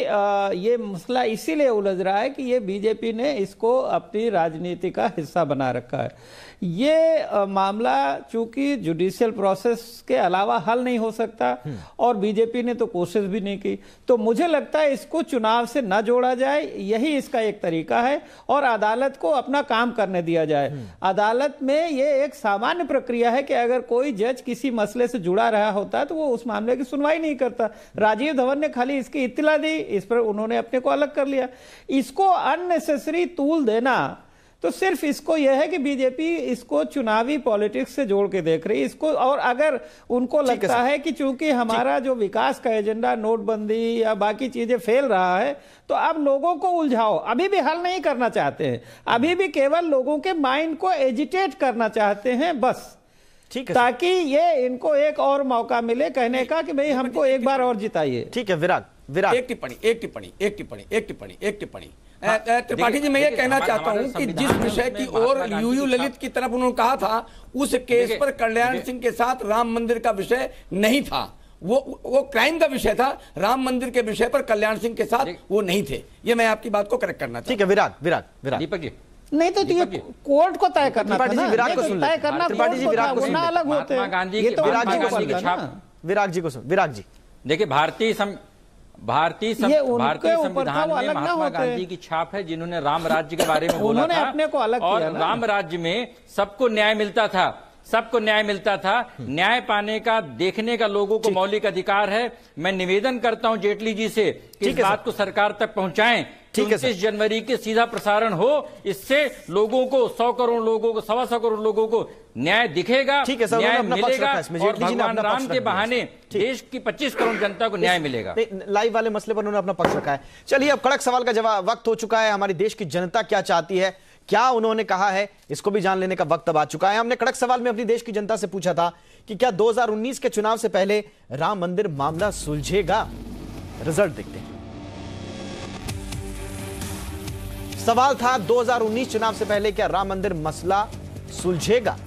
ये मसला इसीलिए उलझ रहा है कि ये बीजेपी ने इसको अपनी राजनीति का हिस्सा बना रखा है। ये मामला चूंकि जुडिशियल प्रोसेस के अलावा हल नहीं हो सकता और बीजेपी ने तो कोशिश भी नहीं की, तो मुझे लगता है इसको चुनाव से न जोड़ा जाए, यही इसका एक तरीका है, और अदालत को अपना काम करने दिया जाए। अदालत में ये एक सामान्य प्रक्रिया है कि अगर कोई जज किसी मसले से जुड़ा रहा होता है तो वो उस मामले की सुनवाई नहीं करता। राजीव धवन ने खाली इसकी इत्तला दी, इस पर उन्होंने अपने को अलग कर लिया। इसको अननेसेसरी तूल देना, तो सिर्फ इसको यह है कि बीजेपी इसको चुनावी पॉलिटिक्स से जोड़ के देख रही है इसको। और अगर उनको लगता है कि चूंकि हमारा जो विकास का एजेंडा, नोटबंदी या बाकी चीजें फेल रहा है, तो अब लोगों को उलझाओ, अभी भी हल नहीं करना चाहते हैं, अभी भी केवल लोगों के माइंड को एजिटेट करना चाहते हैं बस, ताकि ये इनको एक और मौका मिले कहने का कि भाई हमको एक बार और जिताइए। ठीक है विराट, एक टिप्पणी त्रिपाठी जी, मैं ये कहना चाहता हूं कि जिस विषय की ओर यूयू ललित की तरफ उन्होंने कहा था, उस केस पर कल्याण सिंह के साथ राम मंदिर का विषय नहीं था, वो क्राइम का विषय था, राम मंदिर के विषय पर कल्याण सिंह के साथ वो नहीं थे। ये मैं आपकी बात को करेक्ट करना चाहता हूं। ठीक है विराट दीपक जी, नहीं तो ये कोर्ट को तय करना था ना, विराग को सुन तय करना त्रिपाठी जी, विराग को सुन अलग होते हैं। गांधी ये तो विराग जी को सुन। विराग जी देखिए, भारतीय संविधान में महात्मा गांधी की छाप है, जिन्होंने राम राज्य के बारे में बोला उन्होंने था अपने को अलग और किया ना। राम राज्य में सबको न्याय मिलता था, सबको न्याय मिलता था। न्याय पाने का, देखने का लोगों को मौलिक अधिकार है। मैं निवेदन करता हूं जेटली जी से कि इस बात को सरकार तक पहुंचाएं। 29 जनवरी के सीधा प्रसारण हो, इससे लोगों को 100 करोड़ लोगों को, 125 करोड़ लोगों को न्याय दिखेगा, न्याय मिलेगा और भगवान राम के बहाने देश की 25 करोड़ जनता को न्याय मिलेगा। लाइव वाले मसले पर उन्होंने अपना पक्ष रखा है। चलिए, अब कड़क सवाल का जवाब वक्त हो चुका है। हमारी देश की जनता क्या चाहती है, क्या उन्होंने कहा है, इसको भी जान लेने का वक्त अब आ चुका है। हमने कड़क सवाल में अपनी देश की जनता से पूछा था कि क्या 2019 के चुनाव से पहले राम मंदिर मामला सुलझेगा। रिजल्ट देखते हैं। सवाल था 2019 चुनाव से पहले क्या राम मंदिर मसला सुलझेगा।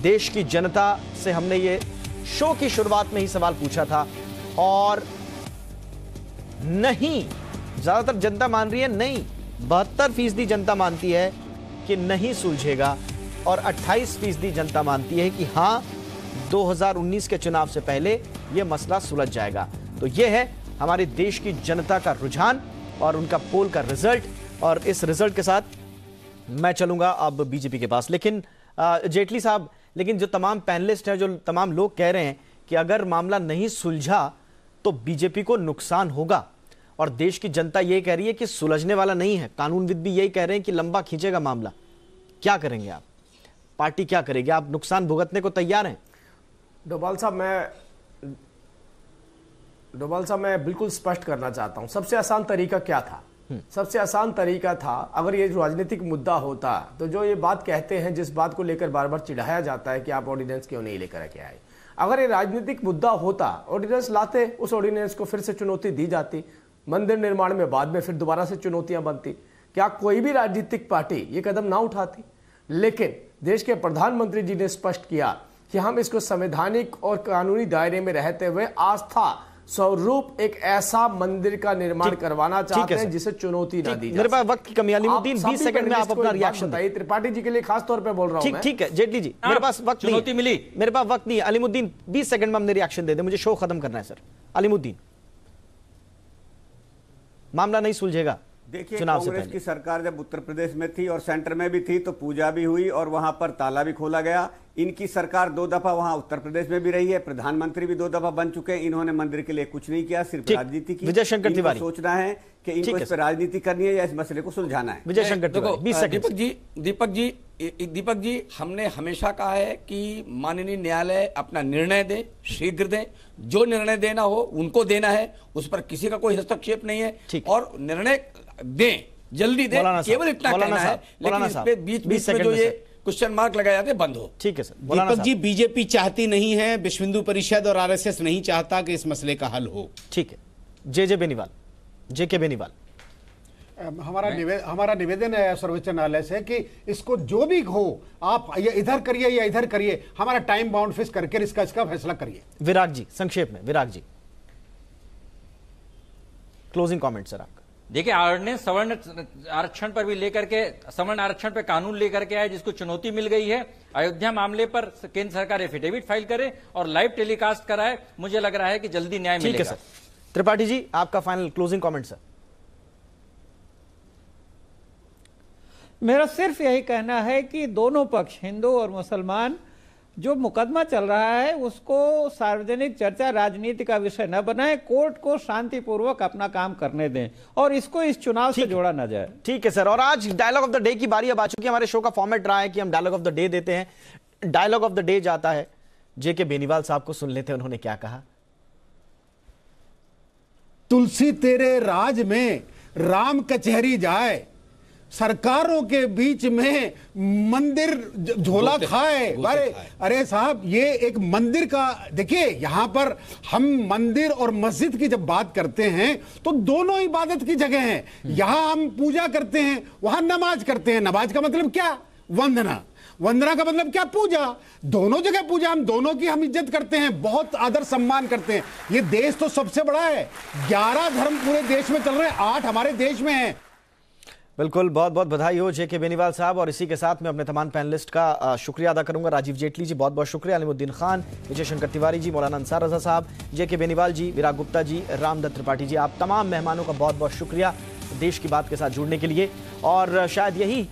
देश की जनता से हमने ये शो की शुरुआत में ही सवाल पूछा था और नहीं, ज्यादातर जनता मान रही है नहीं। 72% जनता मानती है कि नहीं सुलझेगा और 28% जनता मानती है कि हां 2019 के चुनाव से पहले यह मसला सुलझ जाएगा। तो यह है हमारे देश की जनता का रुझान और उनका पोल का रिजल्ट। और इस रिजल्ट के साथ मैं चलूंगा अब बीजेपी के पास। लेकिन जेटली साहब, लेकिन जो तमाम पैनलिस्ट हैं, जो तमाम लोग कह रहे हैं कि अगर मामला नहीं सुलझा तो बीजेपी को नुकसान होगा और देश की जनता यह कह रही है कि सुलझने वाला नहीं है। कानूनविद भी यही कह रहे हैं कि लंबा खींचेगा मामला। क्या करेंगे आप? पार्टी क्या करेगी? आप नुकसान भुगतने को तैयार हैं? डोभाल साहब, मैं बिल्कुल स्पष्ट करना चाहता हूं। सबसे आसान तरीका क्या था? सबसे आसान तरीका था, अगर ये राजनीतिक मुद्दा होता तो जो ये बात कहते हैं, जिस बात को लेकर बार बार चिढ़ाया जाता है कि आप ऑर्डिनेंस क्यों नहीं लेकर के आए, अगर ये राजनीतिक मुद्दा होता, ऑर्डिनेंस लाते, उस ऑर्डिनेंस को फिर से चुनौती दी जाती, मंदिर निर्माण में बाद में फिर दोबारा से चुनौतियां बनती, क्या कोई भी राजनीतिक पार्टी ये कदम ना उठाती? लेकिन देश के प्रधानमंत्री जी ने स्पष्ट किया कि हम इसको संवैधानिक और कानूनी दायरे में रहते हुए आस्था स्वरूप एक ऐसा मंदिर का निर्माण करवाना चाहते हैं जिसे चुनौती ना दी जाए। मेरे पास वक्त की कमी, अलीमुद्दीन 20 सेकंड में आप अपना रिएक्शन बताइए। त्रिपाठी जी के लिए खास तौर पे बोल रहा हूं मैं। ठीक है जेटली जी, मेरे पास वक्त नहीं, चुनौती मिली, मेरे पास वक्त नहीं है। अलीमुद्दीन 20 सेकंड में अपने रिएक्शन दे दे, मुझे शो खत्म करना है सर। अलीमुद्दीन, मामला नहीं सुलझेगा। देखिए, कांग्रेस की सरकार जब उत्तर प्रदेश में थी और सेंटर में भी थी तो पूजा भी हुई और वहां पर ताला भी खोला गया। इनकी सरकार 2 दफा वहां उत्तर प्रदेश में भी रही है, प्रधानमंत्री भी 2 दफा बन चुके हैं। इन्होंने मंदिर के लिए कुछ नहीं किया, सिर्फ राजनीति की। विजय शंकर तिवारी, सोचना है कि इनको इस पर राजनीति करनी है या इस मसले को सुलझाना है। विजय शंकर तिवारी 20 सेकंड। दीपक जी, हमने हमेशा कहा है कि माननीय न्यायालय अपना निर्णय दे, शीघ्र दे। जो निर्णय देना हो उनको देना है, उस पर किसी का कोई हस्तक्षेप नहीं है और निर्णय दें, जल्दी दें, केवल इतना कहना है। लेकिन इस पे बीच में जो ये क्वेश्चन मार्क लगाए जाते बंद हो। ठीक है सर। दीपक जी, बीजेपी चाहती नहीं है, विश्व हिंदू परिषद और आरएसएस नहीं चाहता कि इस मसले का हल हो। ठीक है। जेके बेनीवाल, हमारा निवेदन है सर्वोच्च न्यायालय से कि इसको जो भी हो, आप ये इधर करिए या इधर करिए, हमारा टाइम बाउंड फिक्स करके इसका फैसला करिए। विराग जी, संक्षेप में विराग जी, क्लोजिंग कमेंट सर आपका। देखिए, ऑर्डिनेंस सवर्ण आरक्षण पर भी लेकर के, सवर्ण आरक्षण पर कानून लेकर के आए जिसको चुनौती मिल गई है। अयोध्या मामले पर केंद्र सरकार एफिडेविट फाइल करे और लाइव टेलीकास्ट कराए। मुझे लग रहा है कि जल्दी न्याय मिलेगा। ठीक है सर। त्रिपाठी जी, आपका फाइनल क्लोजिंग कमेंट सर। मेरा सिर्फ यही कहना है कि दोनों पक्ष, हिंदू और मुसलमान, जो मुकदमा चल रहा है उसको सार्वजनिक चर्चा, राजनीति का विषय न बनाएं। कोर्ट को शांतिपूर्वक अपना काम करने दें और इसको इस चुनाव से जोड़ा न जाए। ठीक है सर। और आज डायलॉग ऑफ द डे की बारी अब आ चुकी है। हमारे शो का फॉर्मेट रहा है कि हम डायलॉग ऑफ द डे देते हैं। डायलॉग ऑफ द डे जाता है जेके बेनीवाल साहब को। सुन लेते हैं उन्होंने क्या कहा। तुलसी तेरे राज में राम कचहरी जाए, सरकारों के बीच में मंदिर झोला खाए। अरे साहब, ये एक मंदिर का, देखिए यहां पर हम मंदिर और मस्जिद की जब बात करते हैं तो दोनों इबादत की जगह हैं। यहां हम पूजा करते हैं, वहां नमाज करते हैं। नमाज का मतलब क्या? वंदना। वंदना का मतलब क्या? पूजा। दोनों जगह पूजा, हम दोनों की हम इज्जत करते हैं, बहुत आदर सम्मान करते हैं। ये देश तो सबसे बड़ा है, 11 धर्म पूरे देश में चल रहे हैं, 8 हमारे देश में है। बिल्कुल, बहुत बहुत बधाई हो जेके बेनीवाल साहब। और इसी के साथ मैं अपने तमाम पैनलिस्ट का शुक्रिया अदा करूंगा। राजीव जेटली जी बहुत बहुत शुक्रिया, अलीमुद्दीन खान, विजय शंकर तिवारी जी, मौलाना अंसार रजा साहब, जेके बेनीवाल जी, विराग गुप्ता जी, रामदत्त त्रिपाठी जी, आप तमाम मेहमानों का बहुत बहुत शुक्रिया देश की बात के साथ जुड़ने के लिए। और शायद यही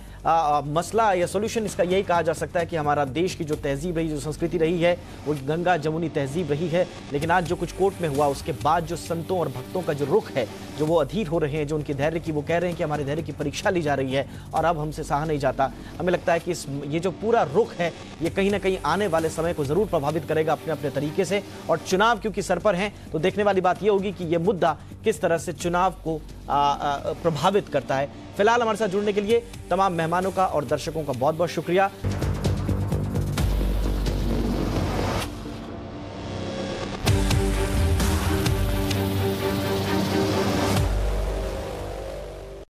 मसला या सोल्यूशन इसका यही कहा जा सकता है कि हमारा देश की जो तहजीब रही, जो संस्कृति रही है, वो गंगा जमुनी तहजीब रही है। लेकिन आज जो कुछ कोर्ट में हुआ, उसके बाद जो संतों और भक्तों का जो रुख है, जो वो अधीर हो रहे हैं, जो उनके धैर्य की, वो कह रहे हैं कि हमारे धैर्य की परीक्षा ली जा रही है और अब हमसे सहा नहीं जाता। हमें लगता है कि ये जो पूरा रुख है, ये कहीं ना कहीं आने वाले समय को जरूर प्रभावित करेगा अपने अपने तरीके से। और चुनाव क्योंकि सर पर हैं, तो देखने वाली बात यह होगी कि यह मुद्दा किस तरह से चुनाव को प्रभावित करता है। फिलहाल हमारे साथ जुड़ने के लिए तमाम मेहमानों का और दर्शकों का बहुत बहुत शुक्रिया।